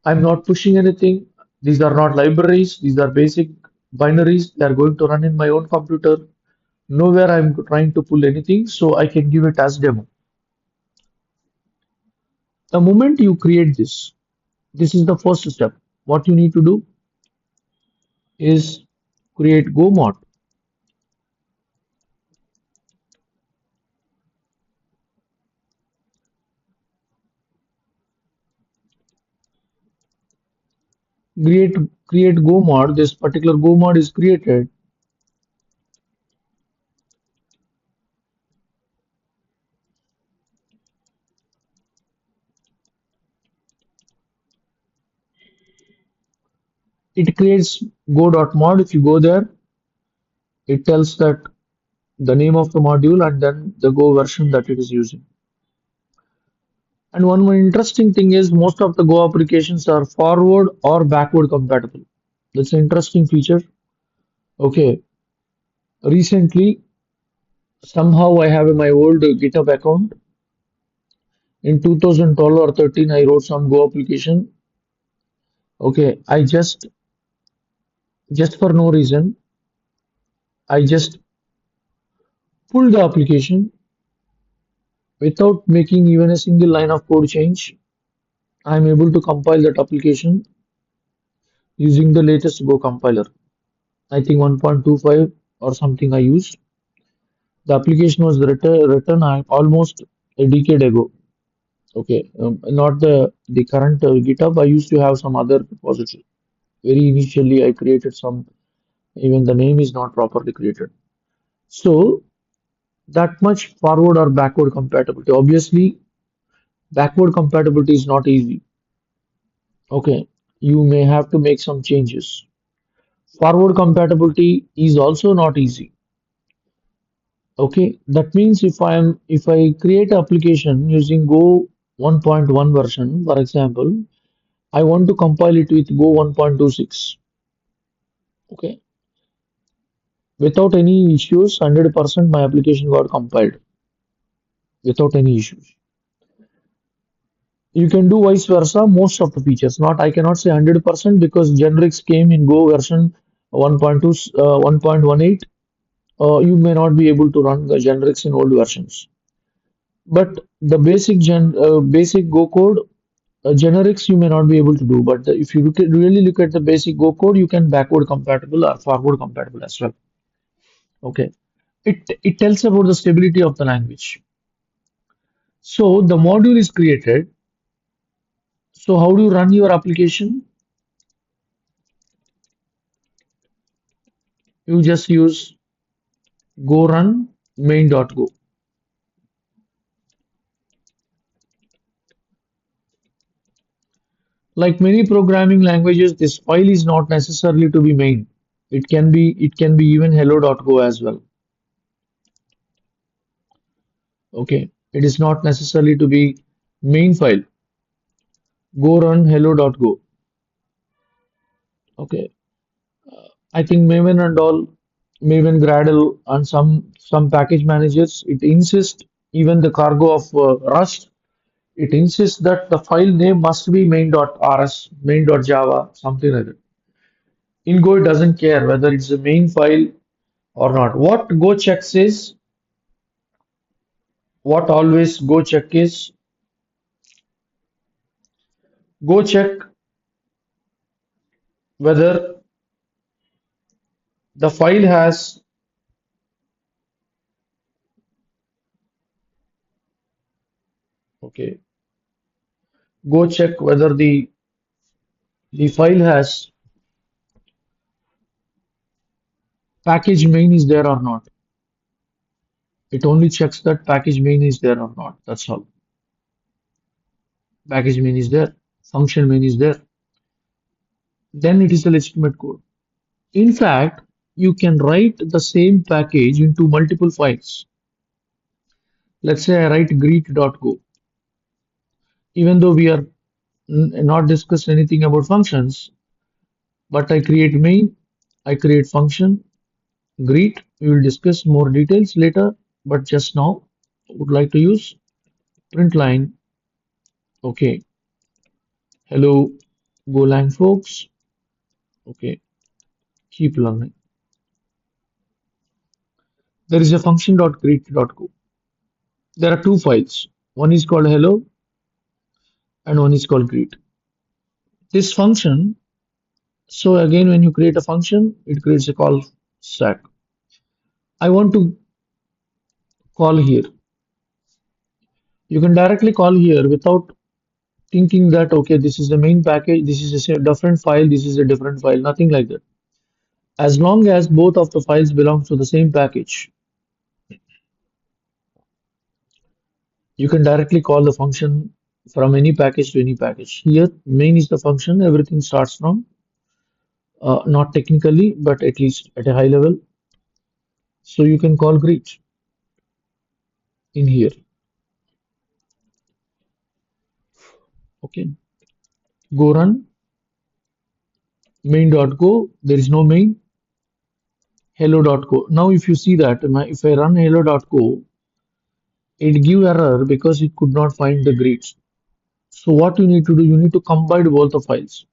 Speaker 1: I'm not pushing anything. These are not libraries. These are basic binaries. They are going to run in my own computer. Nowhere I'm trying to pull anything. So I can give it as demo. The moment you create this, this is the first step. What you need to do is create Go mod. create create Go mod. This particular Go mod is created. It creates go.mod. If you go there, it tells that the name of the module and then the Go version that it is using. And one more interesting thing is most of the Go applications are forward or backward compatible. That's an interesting feature. Okay, recently somehow I have in my old GitHub account in 2012 or 13 I wrote some Go application. Okay, I just for no reason I just pulled the application without making even a single line of code change. I'm able to compile that application using the latest Go compiler. I think 1.25 or something I used. The application was written almost a decade ago. Okay, not the current GitHub. I used to have some other repository. Very initially, I created some. Even the name is not properly created. So that much forward or backward compatibility. Obviously, Backward compatibility is not easy. Okay, you may have to make some changes. Forward compatibility is also not easy. Okay, that means if I create an application using Go 1.1 version, for example, I want to compile it with Go 1.26. Okay, without any issues, 100% my application got compiled without any issues. You can do vice versa, most of the features. Not I cannot say 100% because generics came in Go version 1.2, 1.18. You may not be able to run the generics in old versions. But the basic Go code, generics you may not be able to do. But if you really look at the basic Go code, you can backward compatible or forward compatible as well. Okay. It tells about the stability of the language. So the module is created. So how do you run your application? You just use go run main.go. Like many programming languages, this file is not necessarily to be main. It can be even hello.go as well. Okay. It is not necessarily to be main file. Go run hello.go. Okay. I think Maven and all, Maven Gradle and some package managers, it insists even the cargo of Rust, it insists that the file name must be main.rs, main.java, something like that. In Go, it doesn't care whether it's a main file or not. What always Go check is, Go check whether the file has, okay, Go check whether the file has package main is there or not. It only checks that package main is there or not. That's all. Package main is there. Function main is there. Then it is a legitimate code. In fact, you can write the same package into multiple files. Let's say I write greet.go. Even though we are not discussed anything about functions, but I create main, I create function, greet. We will discuss more details later, but just now I would like to use print line. Okay, hello, Golang folks. Okay, keep learning. There is a function.greet.go. There are two files. One is called hello and one is called greet. This function, so again, when you create a function, it creates a call stack. I want to call here. You can directly call here without thinking that, okay, this is the main package, this is a different file, this is a different file, nothing like that. As long as both of the files belong to the same package, you can directly call the function from any package to any package. Here, main is the function, everything starts from, not technically, but at least at a high level. So you can call greet in here. Okay, go run main.go. There is no main. Hello.go. Now, if you see that, if I run hello.go, it give error because it could not find the greets. So what you need to do, you need to combine both the files.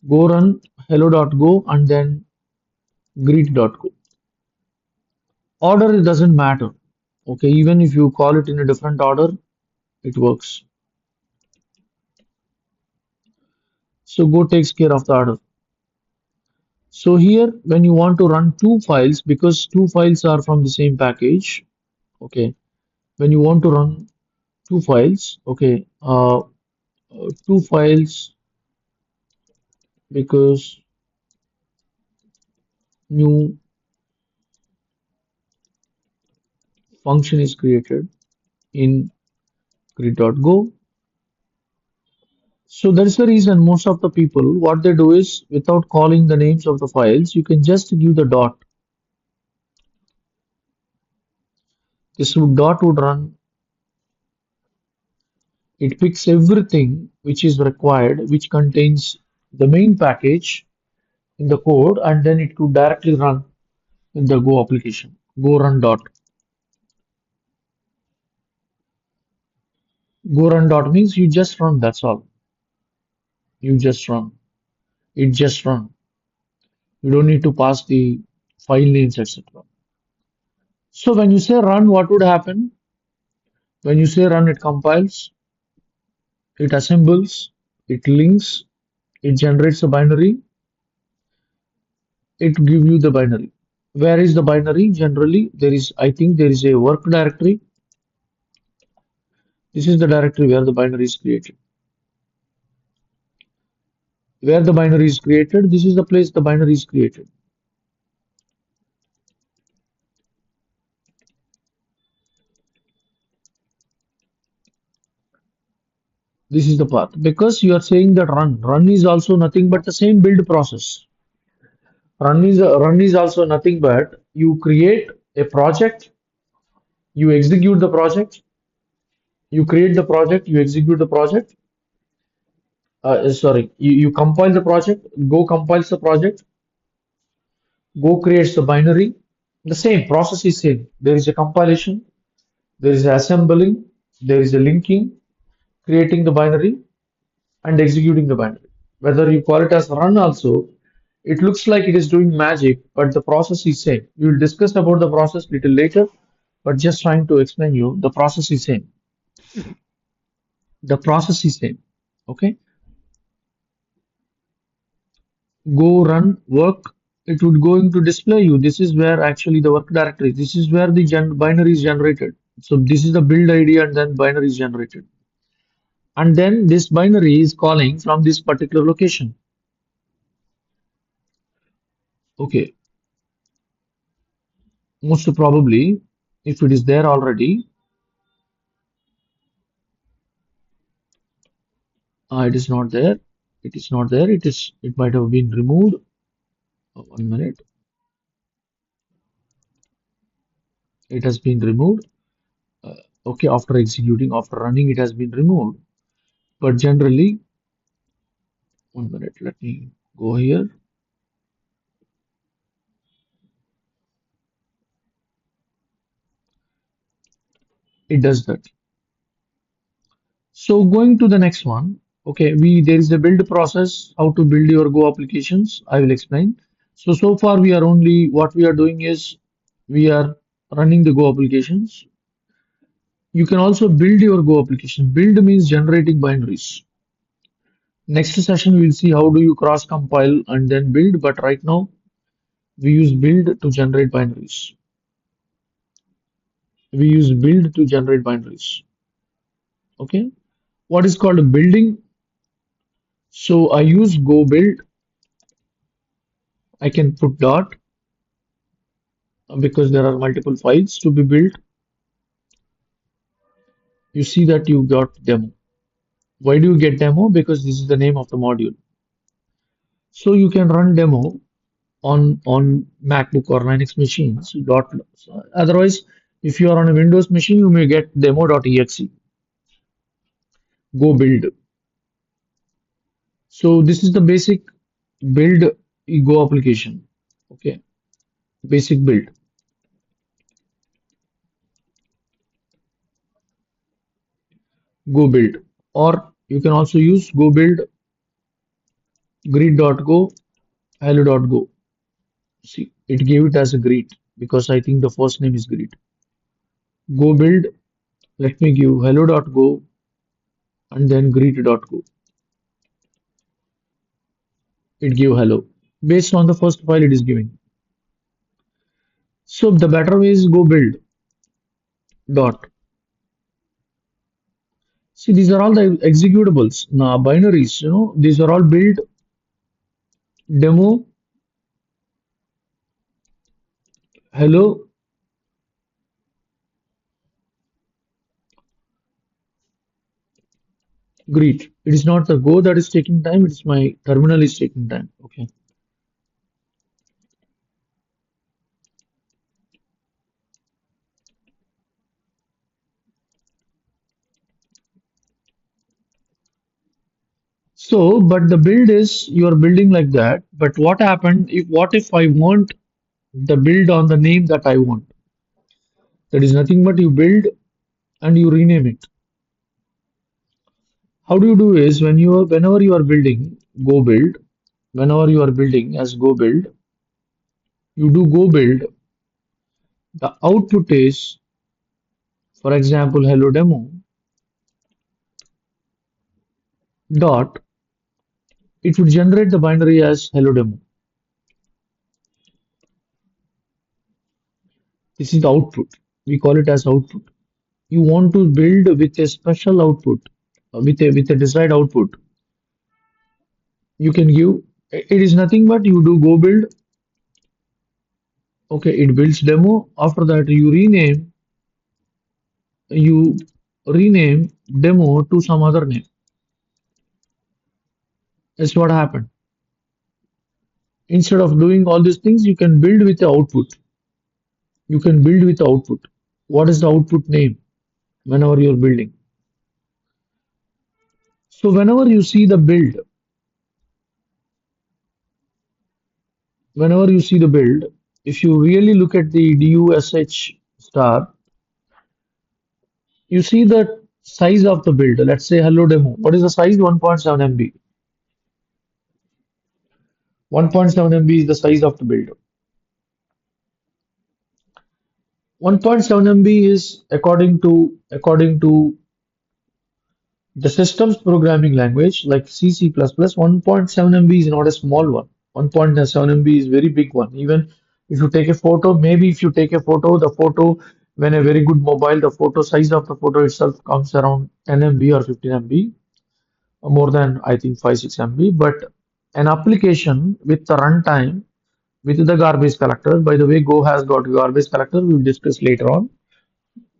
Speaker 1: Go run hello.go and then greet.go. Order doesn't matter. Okay, even if you call it in a different order, it works. So Go takes care of the order. So here, when you want to run two files, because two files are from the same package, okay, when you want to run two files, okay, two files because new function is created in grid.go. So that's the reason most of the people, what they do is without calling the names of the files, you can just give the dot. This dot would run. It picks everything which is required, which contains the main package in the code, and then it could directly run in the Go application. Go run dot. Go run dot means you just run, that's all. You just run. It just run. You don't need to pass the file names, etc. So when you say run, what would happen? When you say run, it compiles, it assembles, it links, it generates a binary, it gives you the binary. Where is the binary? Generally, there is, I think there is a work directory. This is the directory where the binary is created. Where the binary is created, this is the place the binary is created. This is the path. Because you are saying that run. Run is also nothing but the same build process. Run is also nothing but you create a project, you execute the project, you create the project, you execute the project. Sorry, you compile the project, Go compiles the project, Go creates the binary. The same process is same. There is a compilation, there is assembling, there is a linking, creating the binary, and executing the binary. Whether you call it as run also, it looks like it is doing magic, but the process is same. We will discuss about the process little later, but just trying to explain you, the process is same. The process is same. Okay. Go run work. It would going to display you. This is where actually the work directory. This is where the binary is generated. So this is the build ID and then binary is generated. And then this binary is calling from this particular location. Okay. Most probably, if it is there already, it is not there. It is not there. It is. It might have been removed. 1 minute. It has been removed. Okay, after executing, after running, it has been removed. But generally, 1 minute. Let me go here. It does that. So going to the next one. Okay, we there is a build process. How to build your Go applications. I will explain. So far we are only what we are doing is we are running the Go applications. You can also build your Go application. Build means generating binaries. Next session we'll see how do you cross compile and then build, but right now we use build to generate binaries. We use build to generate binaries. Okay. What is called building? So I use go build. I can put dot because there are multiple files to be built. You see that you got demo. Why do you get demo? Because this is the name of the module. So you can run demo on MacBook or Linux machines. Dot, otherwise, if you are on a Windows machine, you may get demo.exe. Go build. So this is the basic build Go application. Okay, basic build. Go build. Or you can also use go build greet.go hello.go. See, it gave it as a greet because I think the first name is greet. Go build. Let me give hello.go and then greet.go. It give hello based on the first file it is giving. So the better way is go build dot. See, these are all the executables. Now binaries, these are all build demo hello. Great. It is not the Go that is taking time, it's my terminal is taking time. Okay. So, but the build is you are building like that. But what if I want the build on the name that I want? That is nothing but you build and you rename it. How do you do is whenever you are building Go build, whenever you are building as Go build, you do Go build. The output is, for example, hello demo dot. It would generate the binary as hello demo. This is the output. We call it as output. You want to build with a special output, with a desired output. You can give. It is nothing but you do Go build. Okay, it builds demo. After that, you rename demo to some other name. That's what happened. Instead of doing all these things, you can build with the output. You can build with the output. What is the output name whenever you're building? So whenever you see the build, if you really look at the DUSH star, you see the size of the build. Let's say hello demo. What is the size? 1.7 MB. 1.7 MB is the size of the build. 1.7 MB is according to the system's programming language like C, C++, 1.7 MB is not a small one. 1.7 MB is very big one. Even if you take a photo, maybe if you take a photo, the photo, when a very good mobile, the photo size of the photo itself comes around 10 MB or 15 MB, more than I think 5, 6 MB. But an application with the runtime, with the garbage collector, by the way, Go has got garbage collector, we will discuss later on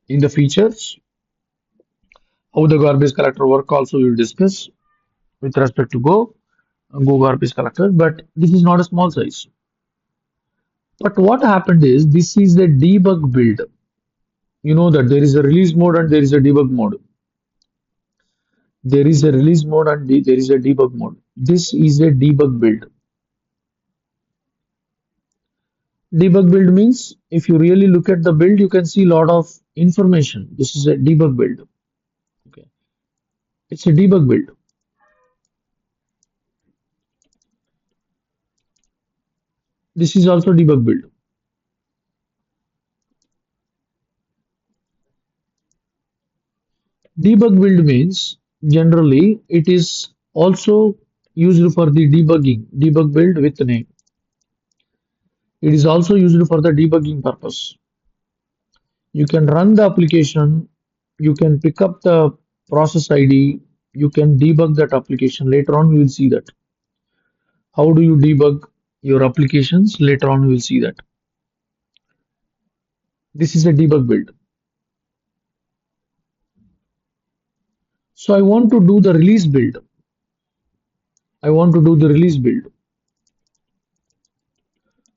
Speaker 1: in the features. How the garbage collector work also we will discuss with respect to Go garbage collector, but this is not a small size. But what happened is this is a debug build. You know that there is a release mode and there is a debug mode. There is a release mode and there is a debug mode. This is a debug build. Debug build means if you really look at the build, you can see a lot of information. This is a debug build. Okay, it's a debug build. This is also debug build. Debug build means generally it is also used for the debugging. Debug build with name. It is also used for the debugging purpose. You can run the application, you can pick up the process ID, you can debug that application. Later on, we will see that. How do you debug your applications? Later on, we will see that. This is a debug build. So I want to do the release build. I want to do the release build.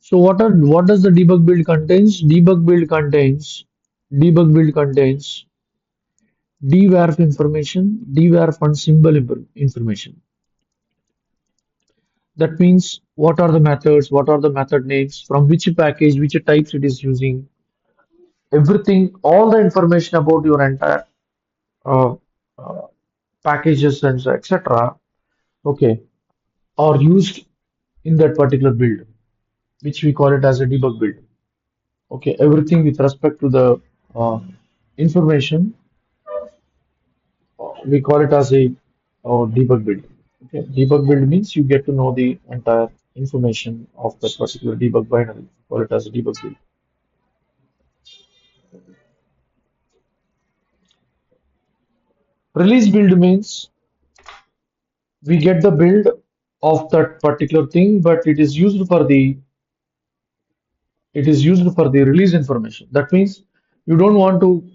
Speaker 1: So what does the debug build contains? Debug build contains dwarf information, dwarf and symbol information. That means what are the methods, what are the method names, from which package, which types it is using, everything, all the information about your entire uh, uh, packages and so etc. Okay, are used in that particular build, which we call it as a debug build. Okay, everything with respect to the uh, information, we call it as a debug build. Okay, debug build means you get to know the entire information of that particular debug binary. Call it as a debug build. Release build means we get the build of that particular thing, but it is used for the release information. That means you don't want to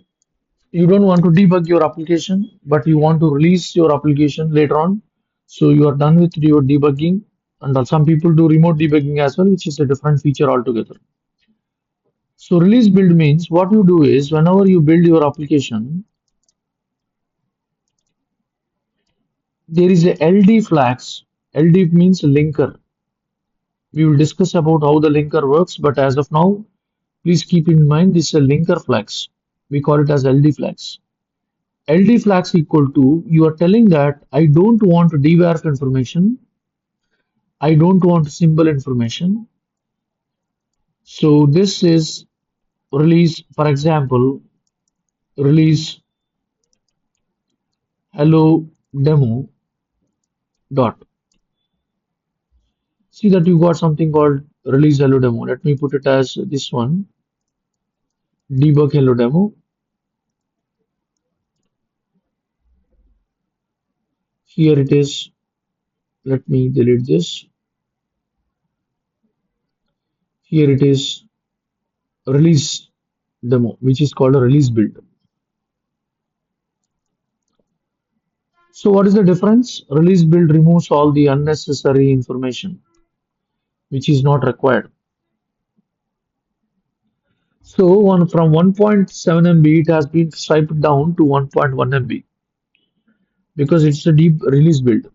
Speaker 1: You don't want to debug your application, but you want to release your application later on. So you are done with your debugging. And some people do remote debugging as well, which is a different feature altogether. So release build means what you do is whenever you build your application, there is a LD flags. LD means linker. We will discuss about how the linker works, but as of now, please keep in mind this is a linker flags. We call it as LD flags. LD flags equal to you are telling that I don't want dwarf information, I don't want symbol information. So this is release, for example, release hello demo dot. See that you got something called release hello demo. Let me put it as this one, debug hello demo. Here it is. Let me delete this. Here it is release demo, which is called a release build. So what is the difference? Release build removes all the unnecessary information which is not required. So from 1.7 MB it has been striped down to 1.1 MB because it's a deep release build.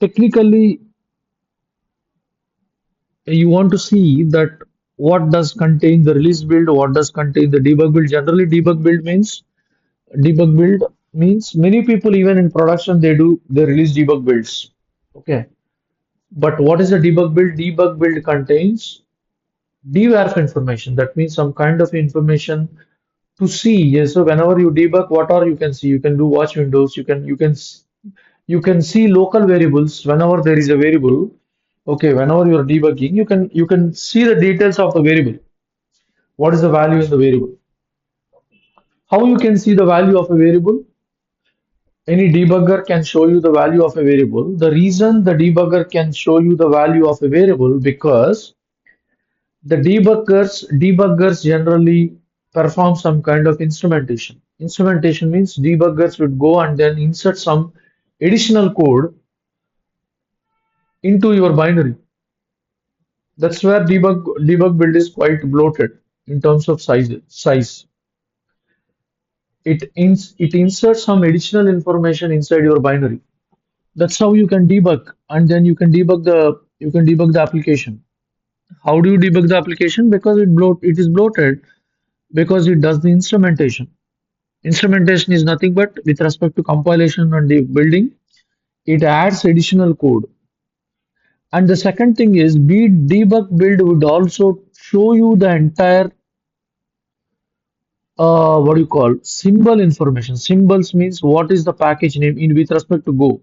Speaker 1: Technically, you want to see that what does contain the release build, what does contain the debug build. Generally, debug build means many people even in production they release debug builds. Okay, but what is a debug build? Debug build contains devarf information. That means some kind of information to see. Yes, so whenever you debug, what are you can see? You can do watch windows. You can see local variables whenever there is a variable. Okay, whenever you are debugging, you can see the details of the variable. What is the value in the variable? How you can see the value of a variable? Any debugger can show you the value of a variable. The reason the debugger can show you the value of a variable because the debuggers generally perform some kind of instrumentation. Instrumentation means debuggers would go and then insert some additional code into your binary. That's where debug build is quite bloated in terms of size. It inserts some additional information inside your binary. That's how you can debug, and then you can debug the application. How do you debug the application? Because it is bloated because it does the instrumentation. Instrumentation is nothing but with respect to compilation and the building, it adds additional code. And the second thing is, debug build would also show you the entire what do you call symbol information. Symbols means what is the package name in with respect to Go.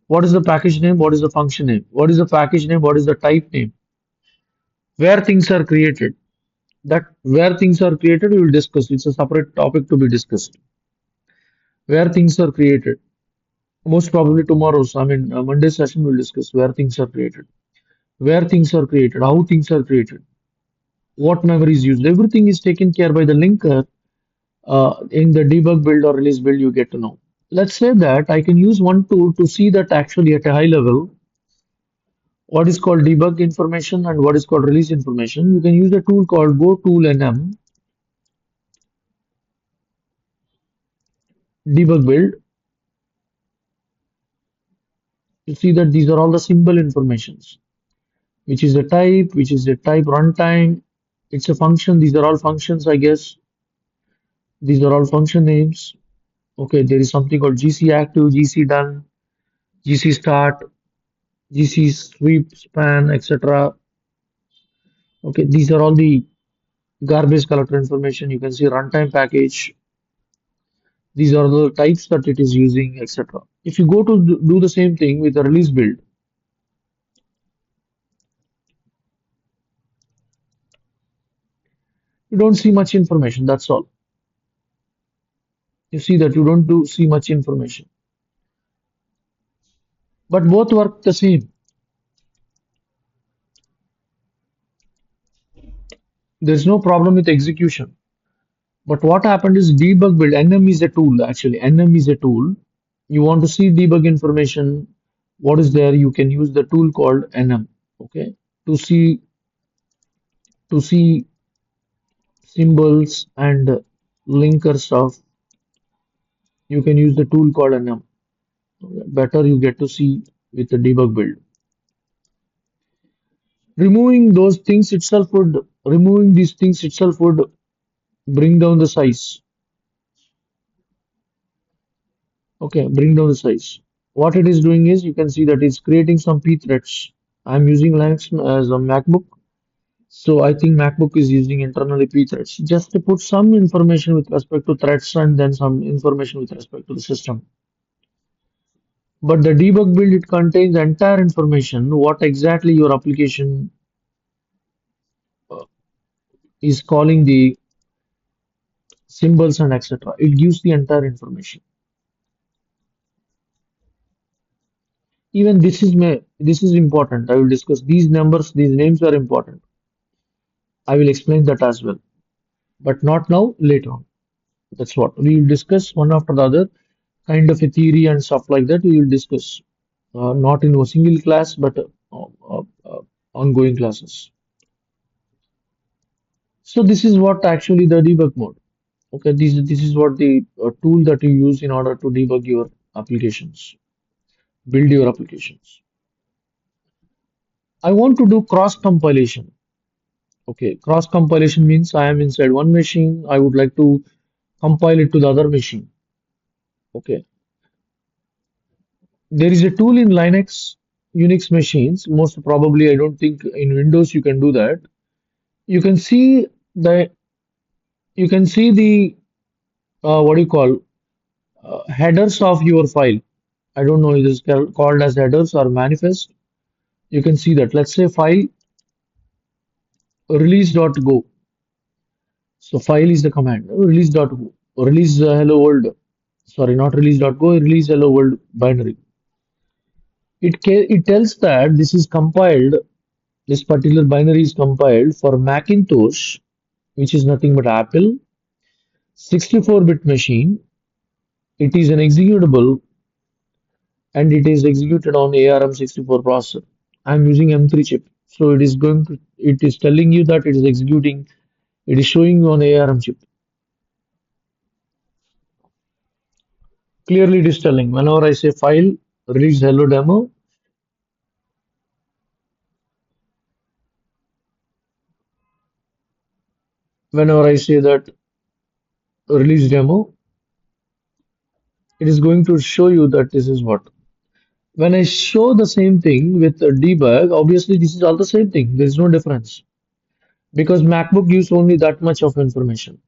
Speaker 1: What is the package name? What is the function name? What is the package name? What is the type name? Where things are created. That where things are created, we will discuss. It's a separate topic to be discussed. Where things are created. Most probably tomorrow's, I mean, Monday session we'll discuss where things are created. Where things are created, how things are created, what memory is used. Everything is taken care by the linker in the debug build or release build you get to know. Let's say that I can use one tool to see that actually at a high level what is called debug information and what is called release information. You can use a tool called Go Toolnm debug build to see that these are all the symbol informations, which is the type, which is the type runtime. It's a function. These are all functions, I guess. These are all function names. Okay, there is something called GC active, GC done, GC start, GC sweep span, etc. Okay, these are all the garbage collector information. You can see runtime package. These are the types that it is using, etc. If you go to do the same thing with a release build, you don't see much information. That's all. You see that you don't do see much information, but both work the same. There's no problem with execution. But what happened is debug build. NM is a tool actually. NM is a tool. You want to see debug information. What is there? You can use the tool called NM. Okay, to see to see symbols and linker stuff. You can use the tool called NM. Better you get to see with the debug build. Removing these things itself would bring down the size. Okay, bring down the size. What it is doing is you can see that it's creating some p threads. I'm using Linux as a MacBook, so I think MacBook is using internally p threads just to put some information with respect to threads and then some information with respect to the system. But the debug build, it contains entire information what exactly your application uh, is calling the symbols and etc. It gives the entire information. Even this is important. I will discuss these numbers, these names are important. I will explain that as well, but not now, later on. That's what we will discuss one after the other, kind of a theory and stuff like that. We will discuss, not in a single class, but ongoing classes. So this is what actually the debug mode. Okay, this is what the tool that you use in order to debug your applications, build your applications. I want to do cross compilation. Okay, cross compilation means I am inside one machine. I would like to compile it to the other machine. Okay, there is a tool in Linux, Unix machines. Most probably, I don't think in Windows you can do that. You can see the what do you call headers of your file. I don't know if it is called as headers or manifest. You can see that. Let's say file release.go. So file is the command release.go. Release hello world. Sorry, not release.go. Release hello world binary. It tells that this is compiled. This particular binary is compiled for Macintosh, which is nothing but Apple, 64-bit machine. It is an executable and it is executed on ARM64 processor. I'm using M3 chip. So it is telling you that it is executing, it is showing you on ARM chip. Clearly it is telling whenever I say file, release hello demo, whenever I say that release demo, it is going to show you that this is what. When I show the same thing with debug, obviously this is all the same thing. There is no difference because MacBook gives only that much of information.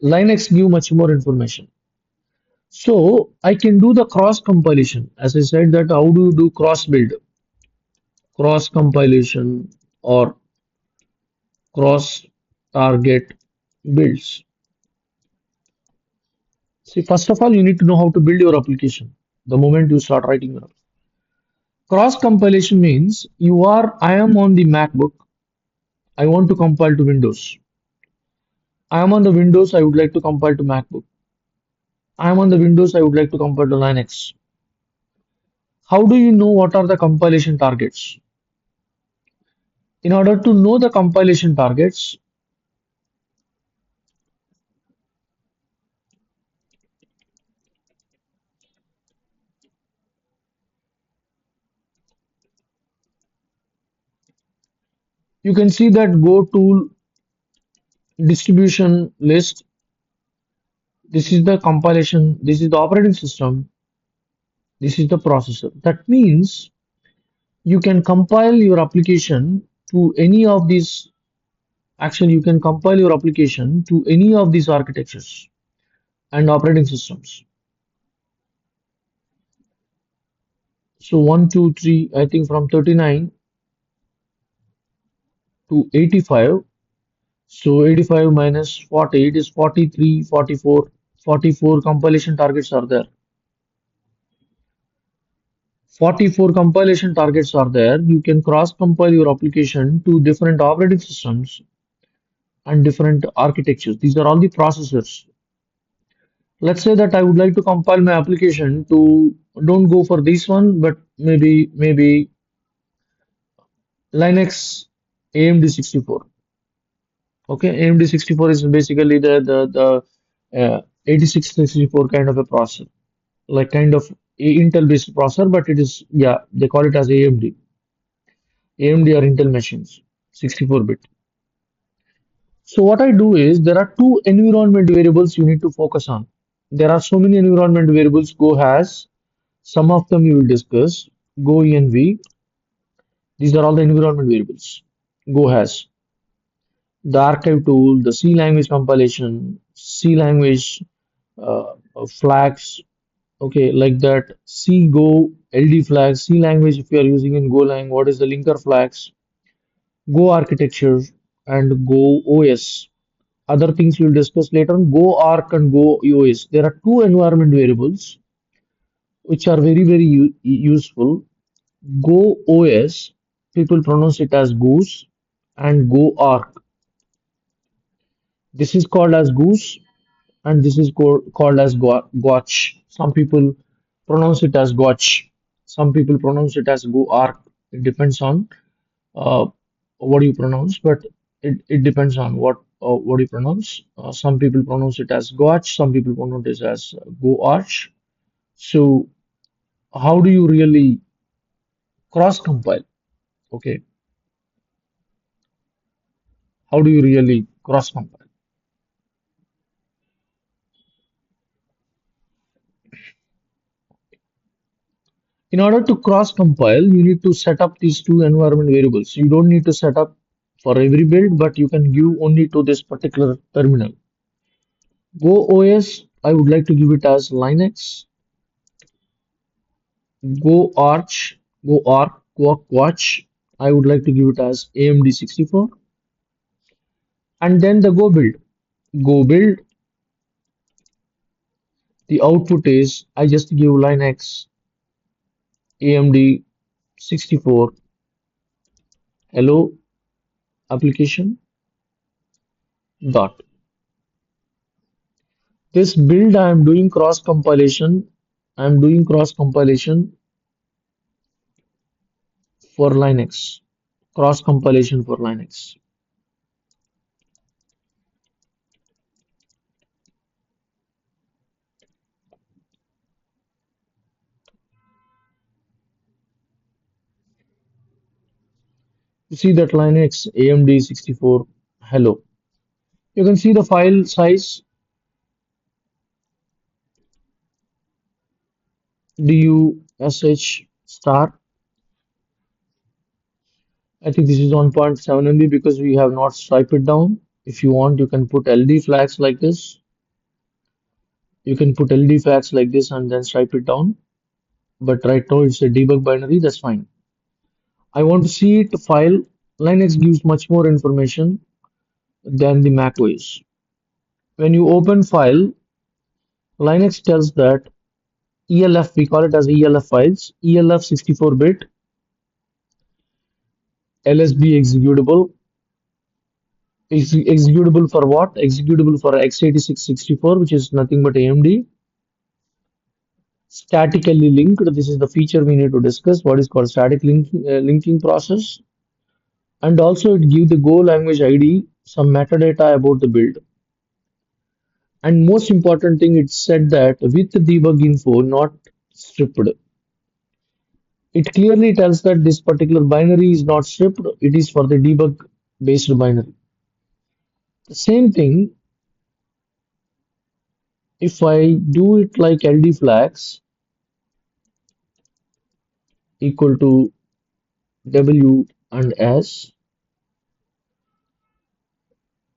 Speaker 1: Linux give much more information. So I can do the cross compilation. As I said that how do you do cross build, cross compilation or cross target builds. See, first of all, you need to know how to build your application the moment you start writing your cross compilation means I am on the MacBook. I want to compile to Windows. I am on the Windows, I would like to compile to MacBook. I am on the Windows, I would like to compile to Linux. How do you know what are the compilation targets? In order to know the compilation targets, you can see that Go tool distribution list. This is the compilation, this is the operating system, this is the processor. That means you can compile your application to any of these. Actually, you can compile your application to any of these architectures and operating systems. So 1, 2, 3, I think from 39 to 85. So 85 minus 40, it is 43, 44, 44 compilation targets are there. 44 compilation targets are there. You can cross compile your application to different operating systems and different architectures. These are all the processors. Let's say that I would like to compile my application to don't go for this one, but maybe Linux AMD 64. Okay, AMD 64 is basically the 8664 kind of a processor, like kind of a Intel based processor, but it is, yeah, they call it as AMD or Intel machines, 64-bit. So what I do is there are two environment variables you need to focus on. There are so many environment variables Go has. Some of them you will discuss. Go env. These are all the environment variables Go has. The archive tool, the C language compilation, C language flags, okay, like that. C Go, LD flags, C language if you are using in Golang, what is the linker flags, Go architecture, and Go OS. Other things we'll discuss later on, Go Arc and Go EOS. There are two environment variables which are very useful. Go OS, people pronounce it as Goose, and Go Arc. This is called as Goose, and this is called as Gotch. Some people pronounce it as Gotch. Some people pronounce it as Go Arc. It depends on uh, what you pronounce, but it depends on what you pronounce. Some people pronounce it as Gotch. Some people pronounce it as Go Arch. So how do you really cross compile? Okay, how do you really cross compile? In order to cross compile, you need to set up these two environment variables. You don't need to set up for every build, but you can give only to this particular terminal. Go OS, I would like to give it as Linux. Go Arch, Go Arc, Go Watch, I would like to give it as AMD 64. And then the Go build. Go build, the output is I just give Linux AMD 64 hello application dot. This build I am doing cross compilation. I am doing cross compilation for Linux. Cross compilation for Linux. You see that Linux AMD 64 hello. You can see the file size dush star. I think this is 1.7 MB because we have not striped it down. If you want, you can put LD flags like this. You can put LD flags like this and then stripe it down. But right now it's a debug binary, that's fine. I want to see it file. Linux gives much more information than the Mac OS. When you open file, Linux tells that ELF, we call it as ELF files, ELF 64-bit, LSB executable. Is executable for what? Executable for x86-64, which is nothing but AMD. Statically linked. This is the feature we need to discuss. What is called static linking process. And also it gives the Go language ID some metadata about the build. And most important thing, it said that with debug info, not stripped. It clearly tells that this particular binary is not stripped. It is for the debug based binary. The same thing, if I do it like LD flags equal to W and S,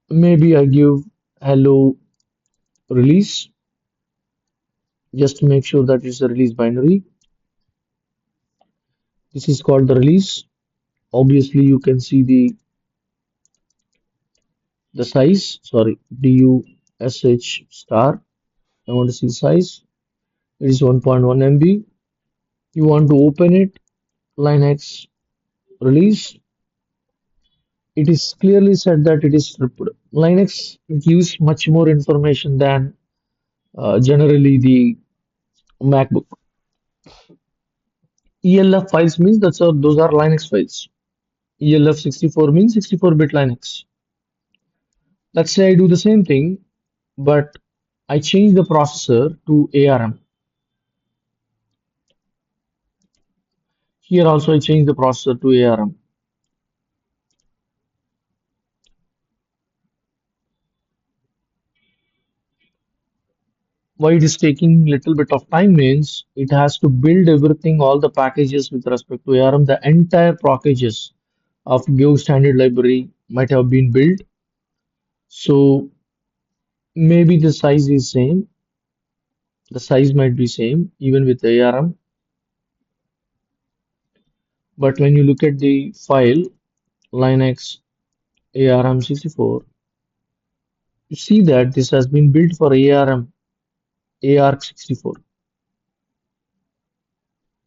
Speaker 1: maybe I give hello release just to make sure that it's a release binary. This is called the release. Obviously, you can see the size. Sorry, DUSH star. I want to see the size. It is 1.1 MB. You want to open it. Linux release. It is clearly said that it is stripped. Linux gives much more information than generally the MacBook. ELF files means those are Linux files. ELF64 means 64-bit Linux. Let's say I do the same thing, but I change the processor to ARM. Here also I change the processor to ARM. Why it is taking little bit of time means it has to build everything, all the packages with respect to ARM. The entire packages of Go standard library might have been built. So maybe the size is same. The size might be same even with ARM. But when you look at the file Linux ARM64, you see that this has been built for ARM ARC64.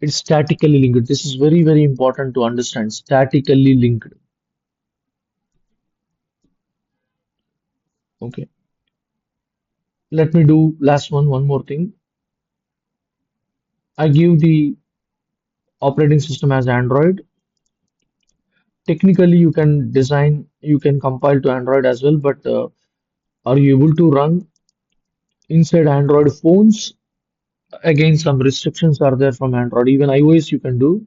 Speaker 1: It's statically linked. This is very, very important to understand. Statically linked. Okay. Let me do last one more thing. I give the operating system as Android. Technically, you can compile to Android as well, but are you able to run inside Android phones? Again, some restrictions are there from Android. Even iOS you can do.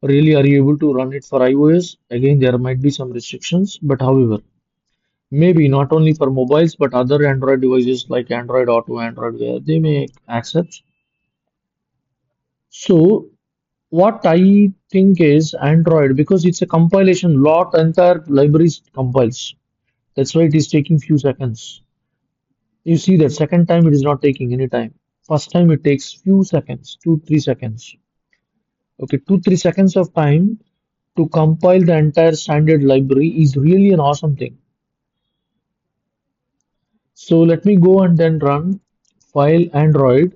Speaker 1: Really, are you able to run it for iOS? Again, there might be some restrictions, but however, maybe not only for mobiles, but other Android devices like Android Auto, Android Wear, they may accept. So, what I think is Android, because it's a compilation, lot entire libraries compiles. That's why it is taking few seconds. You see that second time it is not taking any time. First time it takes few seconds, 2-3 seconds. Okay, 2-3 seconds of time to compile the entire standard library is really an awesome thing. So let me go and then run file Android.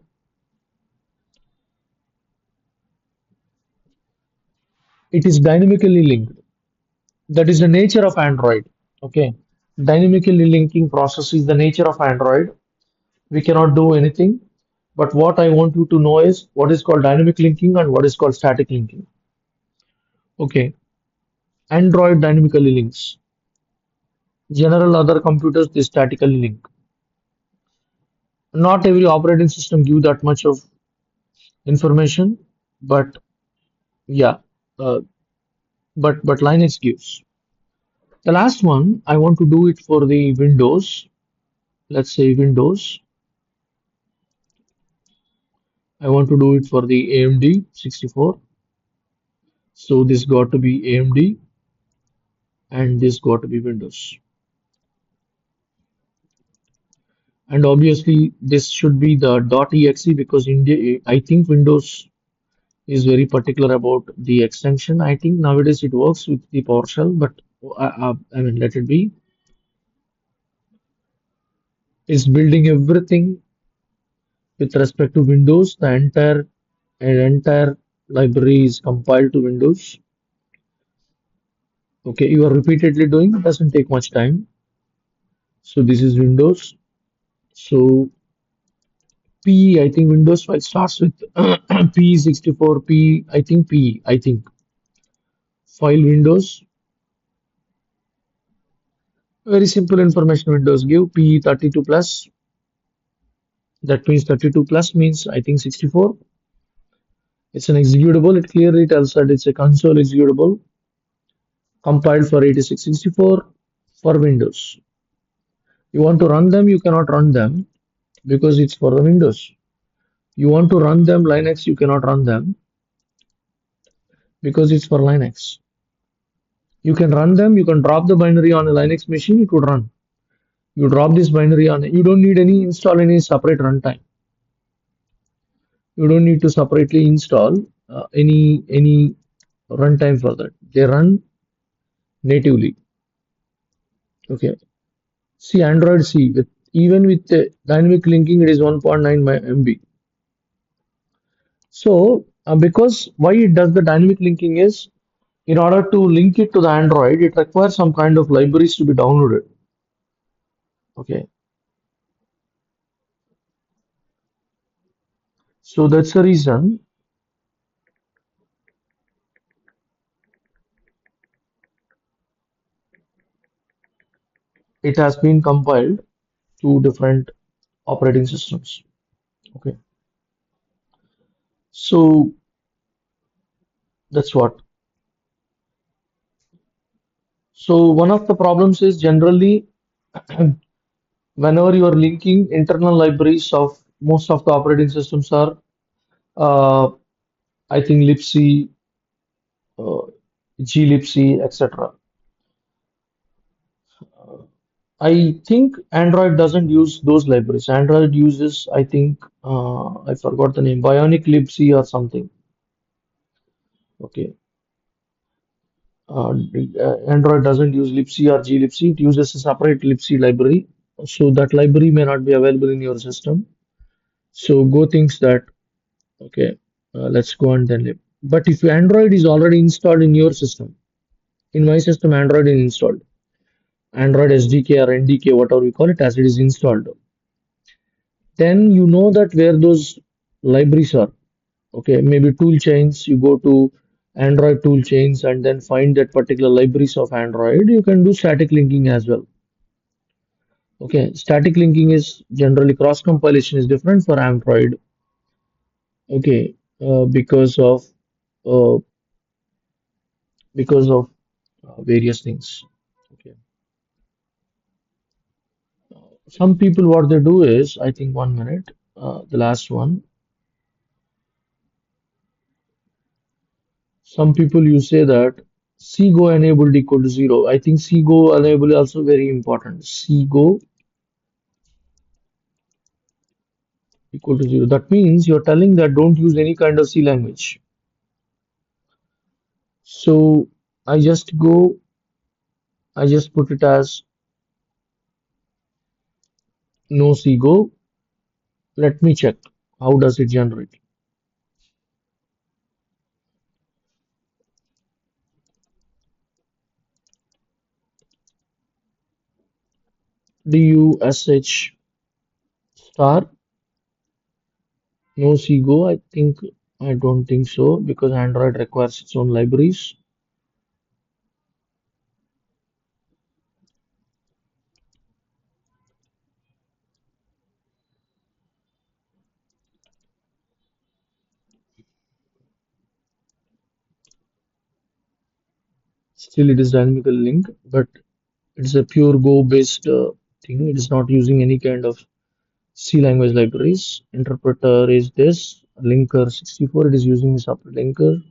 Speaker 1: It is dynamically linked. That is the nature of Android. Okay. Dynamically linking process is the nature of Android. We cannot do anything. But what I want you to know is what is called dynamic linking and what is called static linking. Okay. Android dynamically links. General other computers they statically link. Not every operating system give that much of information, but yeah, uh, but Linux gives. The last one I want to do it for the Windows. Let's say Windows. I want to do it for the AMD 64. So this got to be AMD and this got to be Windows. And obviously this should be the .exe because India, I think Windows is very particular about the extension. I think nowadays it works with the PowerShell, but I mean let it be. It's building everything with respect to Windows. The entire library is compiled to Windows. Okay, you are repeatedly doing, it doesn't take much time. So this is Windows. So P, I think Windows file starts with P64, I think file Windows. Very simple information Windows give P32 plus. That means 32 plus means I think 64. It's an executable. It clearly tells that it's a console executable compiled for 86-64 for Windows. You want to run them, you cannot run them because it's for the Windows. You want to run them Linux, you cannot run them because it's for Linux. You can run them, you can drop the binary on a Linux machine, it would run. You drop this binary on it, you don't need any install any separate runtime. You don't need to separately install any runtime for that. They run natively. Okay. See Android C with even with the dynamic linking, it is 1.9 MB. So because why it does the dynamic linking is in order to link it to the Android, it requires some kind of libraries to be downloaded. Okay, so that's the reason it has been compiled to different operating systems. Okay, so that's what. So one of the problems is generally whenever you are linking internal libraries of most of the operating systems are uh, I think libc, uh, glibc, etc. I think Android doesn't use those libraries. Android uses, I think, I forgot the name, Bionic libc or something. Okay, Android doesn't use libc or glibc. It uses a separate libc library, so that library may not be available in your system. So Go thinks that okay, let's go and then lib. But if Android is already installed in your system, in my system, Android is installed. Android SDK or NDK, whatever we call it, as it is installed. Then you know that where those libraries are. Okay, maybe tool chains, you go to Android tool chains and then find that particular libraries of Android. You can do static linking as well. Okay, static linking is generally cross compilation is different for Android. Okay, uh, because of various things. Okay, some people what they do is, I think 1 minute, the last one. Some people you say that cgo enabled equal to 0. I think cgo enabled also very important. Cgo equal to 0. That means you're telling that don't use any kind of C language. So I just go, I just put it as no C go. Let me check. How does it generate? DUSH star no C go. I don't think so because Android requires its own libraries. Still, it is dynamically linked, but it's a pure Go based thing. It is not using any kind of C language libraries. Interpreter is this. Linker 64, it is using a separate linker.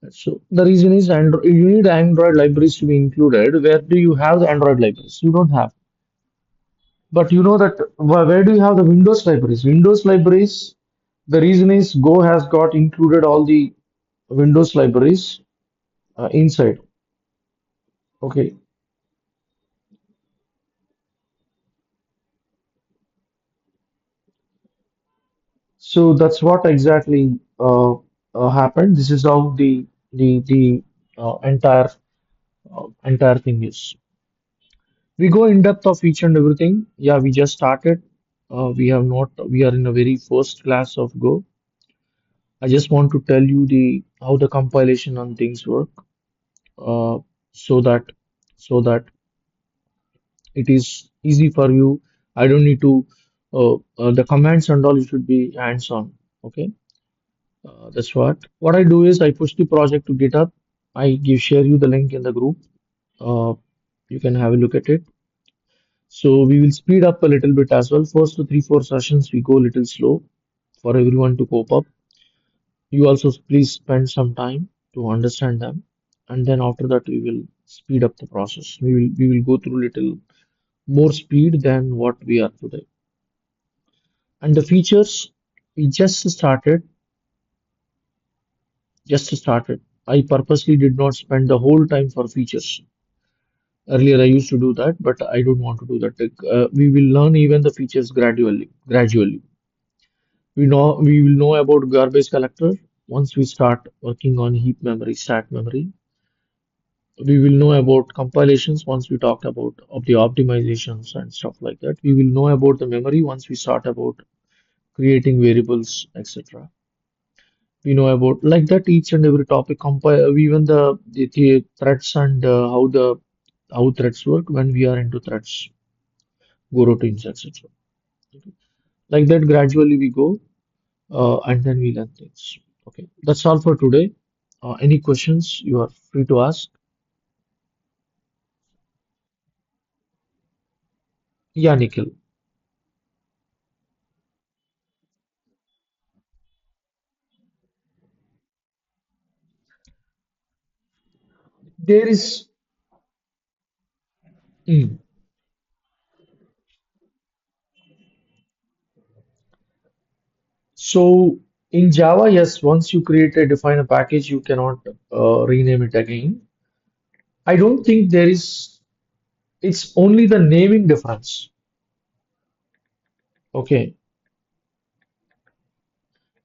Speaker 1: So the reason is Android, you need Android libraries to be included. Where do you have the Android libraries? You don't have. But you know that where do you have the Windows libraries? Windows libraries, the reason is Go has got included all the Windows libraries inside. Okay, so that's what exactly happened. This is how the entire thing is. We go in depth of each and everything. Yeah, we just started. We have not. We are in a very first class of Go. I just want to tell you the how the compilation on things work, uh, so that so that it is easy for you. I don't need to. The commands and all you should be hands-on. Okay, that's what I do is I push the project to GitHub. I give share you the link in the group. Uh, you can have a look at it. So we will speed up a little bit as well. First to 3 4 sessions we go a little slow for everyone to cope up. You also please spend some time to understand them, and then after that we will speed up the process. We will go through little more speed than what we are today. And the features we just started. I purposely did not spend the whole time for features. Earlier I used to do that, but I don't want to do that. Like, we will learn even the features gradually. We will know about garbage collector once we start working on heap memory, stack memory. We will know about compilations once we talk about of the optimizations and stuff like that. We will know about the memory once we start about creating variables, etc. We know about like that each and every topic compile even the threads and how threads work when we are into threads, go routines, etc. Like that gradually we go and then we learn things. Okay, that's all for today. Any questions you are free to ask. Yeah, Nikhil. There is mm. So in Java, yes, once you define a package, you cannot rename it again. I don't think there is, it's only the naming difference. Okay.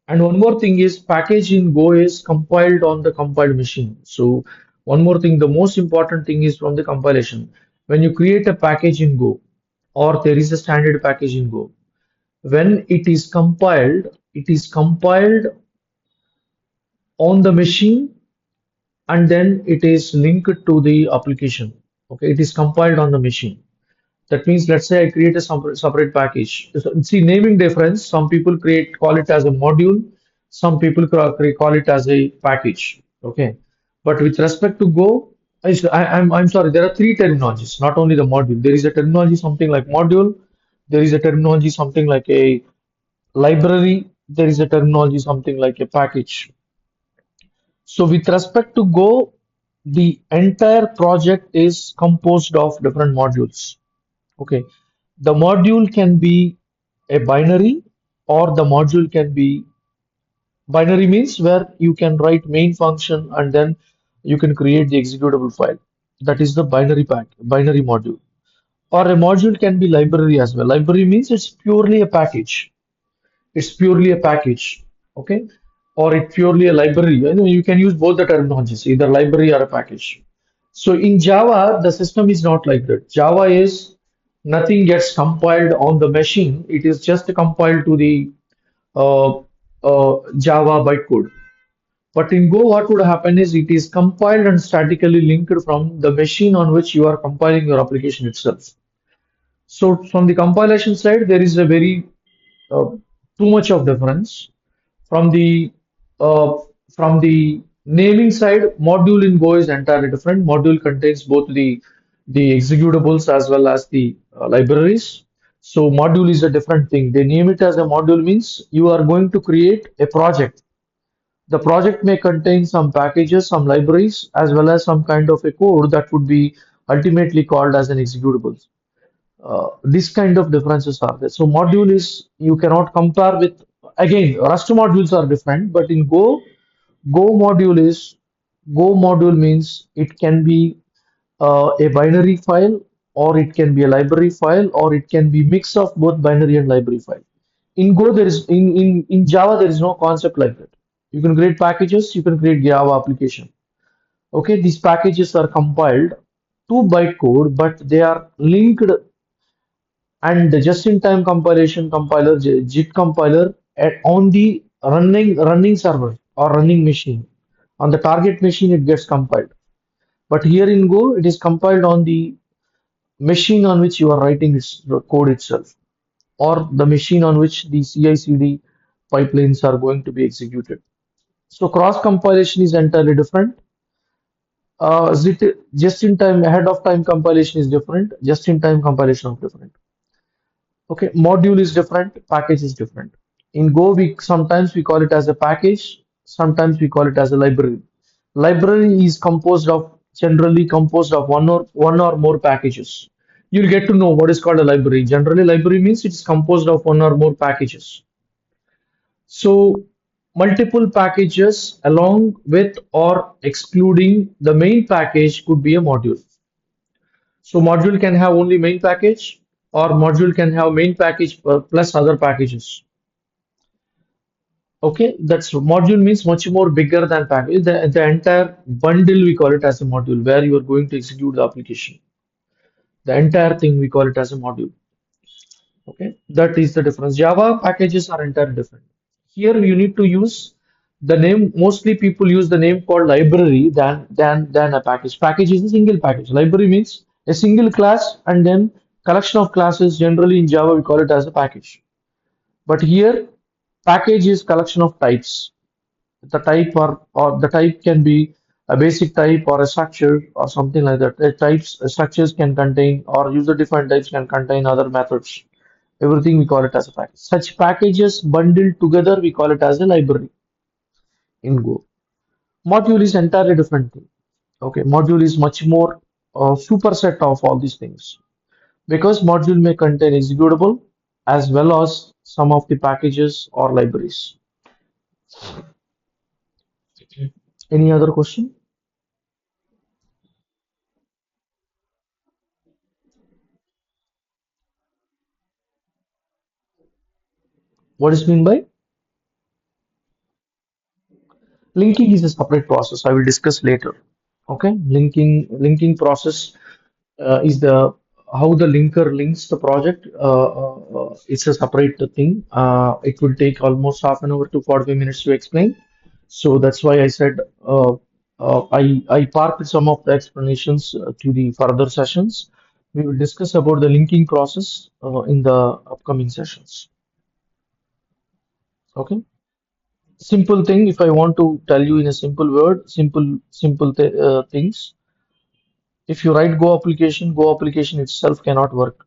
Speaker 1: And one more thing is package in Go is compiled on the compiled machine. So one more thing, the most important thing is from the compilation. When you create a package in Go, or there is a standard package in Go, when it is compiled on the machine and then it is linked to the application. Okay, it is compiled on the machine. That means, let's say I create a separate package. So, see, naming difference. Some people call it as a module. Some people call it as a package. Okay, but with respect to Go, I'm sorry. There are three terminologies, not only the module. There is a terminology something like module. There is a terminology something like a library. There is a terminology something like a package. So with respect to Go, the entire project is composed of different modules. Okay. The module can be a binary or the module can be binary means where you can write main function and then you can create the executable file. That is the binary module. Or a module can be library as well. Library means it's purely a package. It's purely a package, okay? Or it's purely a library. You can use both the terminologies, either library or a package. So in Java, the system is not like that. Java is nothing gets compiled on the machine. It is just compiled to the uh, Java bytecode. But in Go, what would happen is it is compiled and statically linked from the machine on which you are compiling your application itself. So from the compilation side, there is a very uh, too much of difference. From the uh, from the naming side, module in Go is entirely different. Module contains both the executables as well as the libraries. So module is a different thing. They name it as a module means you are going to create a project. The project may contain some packages, some libraries, as well as some kind of a code that would be ultimately called as an executable. This kind of differences are there. So module is you cannot compare with again Rust modules are different, but in Go module is Go module means it can be a binary file or it can be a library file or it can be mix of both binary and library file. In Go there is in Java there is no concept like that. You can create packages, you can create Java application. Okay, these packages are compiled to bytecode, but they are linked and the just-in-time compilation compiler JIT compiler on the running server or running machine on the target machine it gets compiled, but here in Go it is compiled on the machine on which you are writing the code itself or the machine on which the CI/CD pipelines are going to be executed. So cross compilation is entirely different. Just-in-time ahead of time compilation is different, just-in-time compilation of different. Okay, module is different, package is different. In Go, we sometimes we call it as a package, sometimes we call it as a library. Library is generally composed of one or more packages. You'll get to know what is called a library. Generally, library means it's composed of one or more packages. So multiple packages along with or excluding the main package could be a module. So module can have only main package or module can have main package plus other packages. Okay, that's module means much more bigger than package. The entire bundle we call it as a module where you are going to execute the application. The entire thing we call it as a module. Okay, that is the difference. Java packages are entirely different. Here you need to use the name. Mostly people use the name called library than a package. Package is a single package. Library means a single class and then collection of classes. Generally in Java we call it as a package. But here package is collection of types. The type or the type can be a basic type or a structure or something like that. Structures can contain or user defined types can contain other methods. Everything we call it as a package. Such packages bundled together we call it as a library in Go. Module is entirely different thing. Okay, module is much more superset of all these things because module may contain executable as well as some of the packages or libraries. Any other question? What is mean by linking is a separate process. I will discuss later. Okay, linking process is the how the linker links the project. It's a separate thing. It will take almost half an hour to 45 minutes to explain. So that's why I said I parked some of the explanations to the further sessions. We will discuss about the linking process in the upcoming sessions. Okay. Simple thing. If I want to tell you in a simple word, simple th things. If you write Go application itself cannot work.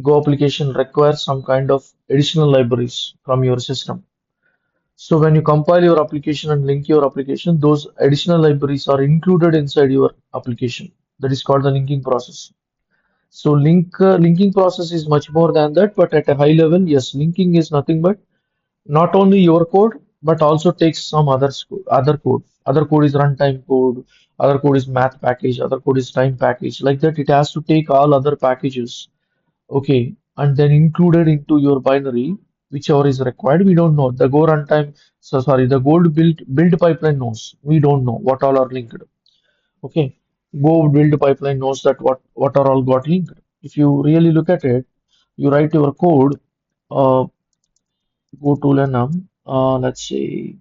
Speaker 1: Go application requires some kind of additional libraries from your system. So when you compile your application and link your application, those additional libraries are included inside your application. That is called the linking process. So linking process is much more than that, but at a high level, yes, linking is nothing but not only your code, but also takes some other code. Other code is runtime code, other code is math package, other code is time package. Like that, it has to take all other packages, okay, and then included into your binary, whichever is required. We don't know. The Go runtime, so sorry, the Gold build pipeline knows. We don't know what all are linked. Okay, Go build pipeline knows that what are all got linked. If you really look at it, you write your code, uh, go to Lenum, let's say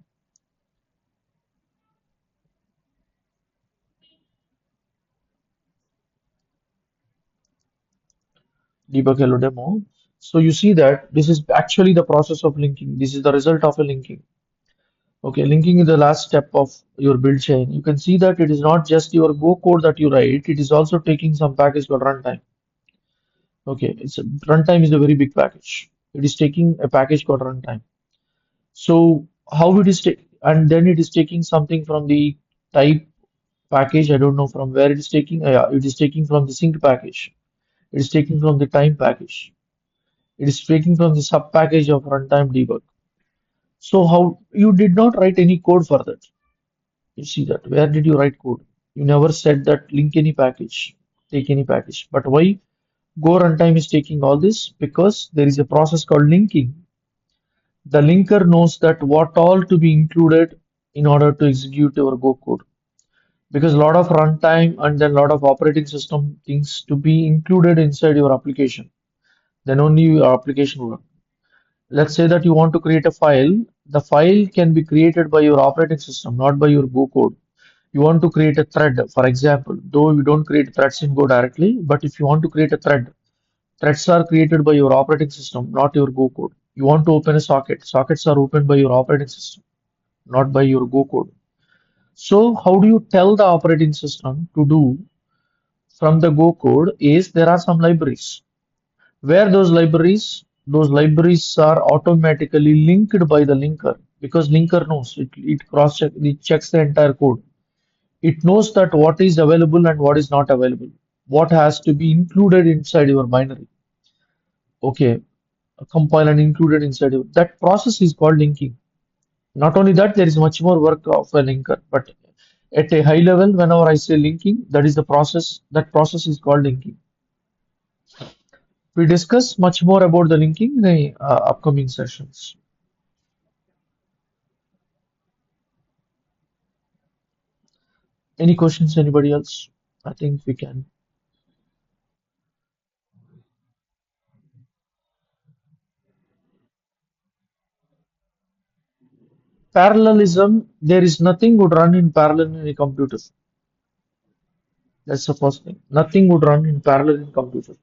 Speaker 1: debug hello demo. So you see that this is actually the process of linking. This is the result of a linking. Okay, linking is the last step of your build chain. You can see that it is not just your Go code that you write, it is also taking some package called runtime. Okay, runtime is a very big package. It is taking a package called runtime. So how it is and then it is taking something from the type package. I don't know from where it is taking. Yeah, it is taking from the sync package. It is taking from the time package. It is taking from the sub package of runtime debug. So how you did not write any code for that? You see that. Where did you write code? You never said that link any package, take any package. But why Go runtime is taking all this? Because there is a process called linking. The linker knows that what all to be included in order to execute your Go code. Because a lot of runtime and then a lot of operating system things to be included inside your application. Then only your application will work. Let's say that you want to create a file. The file can be created by your operating system, not by your Go code. You want to create a thread, for example, though you don't create threads in Go directly, but if you want to create a thread, threads are created by your operating system, not your Go code. You want to open a socket, sockets are opened by your operating system, not by your Go code. So how do you tell the operating system to do from the Go code is there are some libraries. Where those libraries are automatically linked by the linker because linker knows it cross check it checks the entire code. It knows that what is available and what is not available, what has to be included inside your binary. Okay, compile and included inside your that process is called linking. Not only that, there is much more work of a linker, but at a high level, whenever I say linking, that is the process. That process is called linking. We discuss much more about the linking in the upcoming sessions. Any questions, anybody else? I think we can. Parallelism, there is nothing would run in parallel in a computer. That's the first thing. Nothing would run in parallel in computer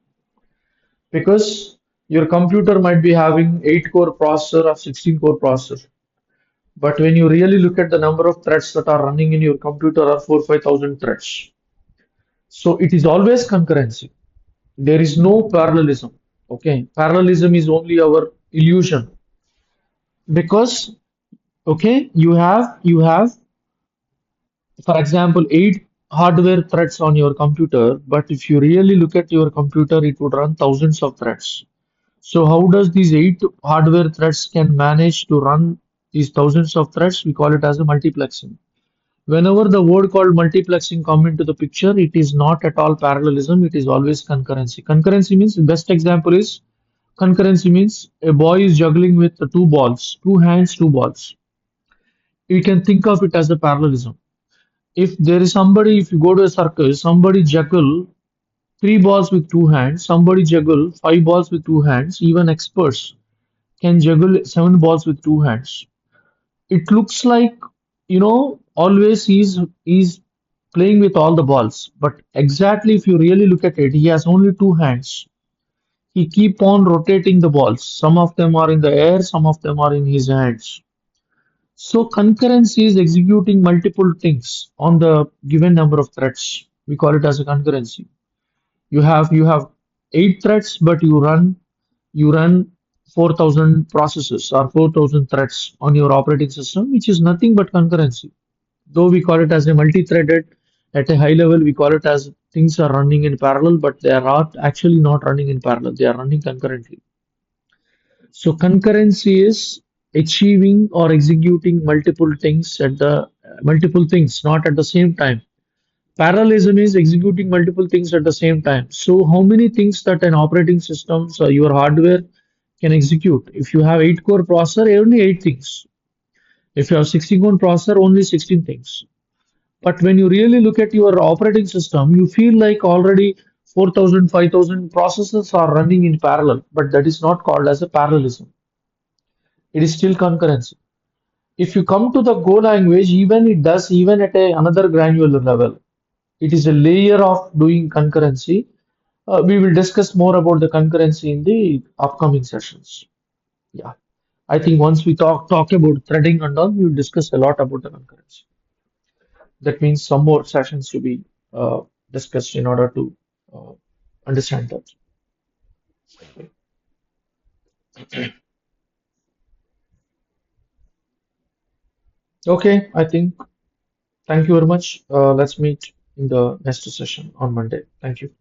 Speaker 1: because your computer might be having 8 core processor or 16 core processor. But when you really look at the number of threads that are running in your computer are 4 5,000 threads. So it is always concurrency. There is no parallelism. Okay, parallelism is only our illusion because you have for example 8 hardware threads on your computer, but if you really look at your computer, it would run thousands of threads. So how does these 8 hardware threads can manage to run these thousands of threads? We call it as a multiplexing. Whenever the word called multiplexing come into the picture, it is not at all parallelism, it is always concurrency. Concurrency means, the best example is, concurrency means a boy is juggling with the two balls, two hands, two balls. You can think of it as a parallelism. If there is somebody, if you go to a circus, somebody juggle 3 balls with two hands, somebody juggle 5 balls with two hands, even experts can juggle 7 balls with two hands. It looks like, always he's playing with all the balls, but exactly if you really look at it, he has only two hands. He keep on rotating the balls. Some of them are in the air, some of them are in his hands. So concurrency is executing multiple things on the given number of threads. We call it as a concurrency. You have 8 threads, but you run 4,000 processes or 4,000 threads on your operating system, which is nothing but concurrency. Though we call it as a multi-threaded, at a high level, we call it as things are running in parallel, but they are not actually not running in parallel. They are running concurrently. So concurrency is achieving or executing multiple things, not at the same time. Parallelism is executing multiple things at the same time. So how many things that an operating system, so your hardware can execute? If you have 8 core processor, only 8 things. If you have 16 core processor, only 16 things. But when you really look at your operating system, you feel like already 4,000, 5,000 processes are running in parallel, but that is not called as a parallelism. It is still concurrency. If you come to the Go language, even it does even at another granular level. It is a layer of doing concurrency. We will discuss more about the concurrency in the upcoming sessions. Yeah, I think once we talk about threading and all, we will discuss a lot about the concurrency. That means some more sessions to be discussed in order to uh, understand that. Okay, I think thank you very much. Let's meet in the next session on Monday. Thank you.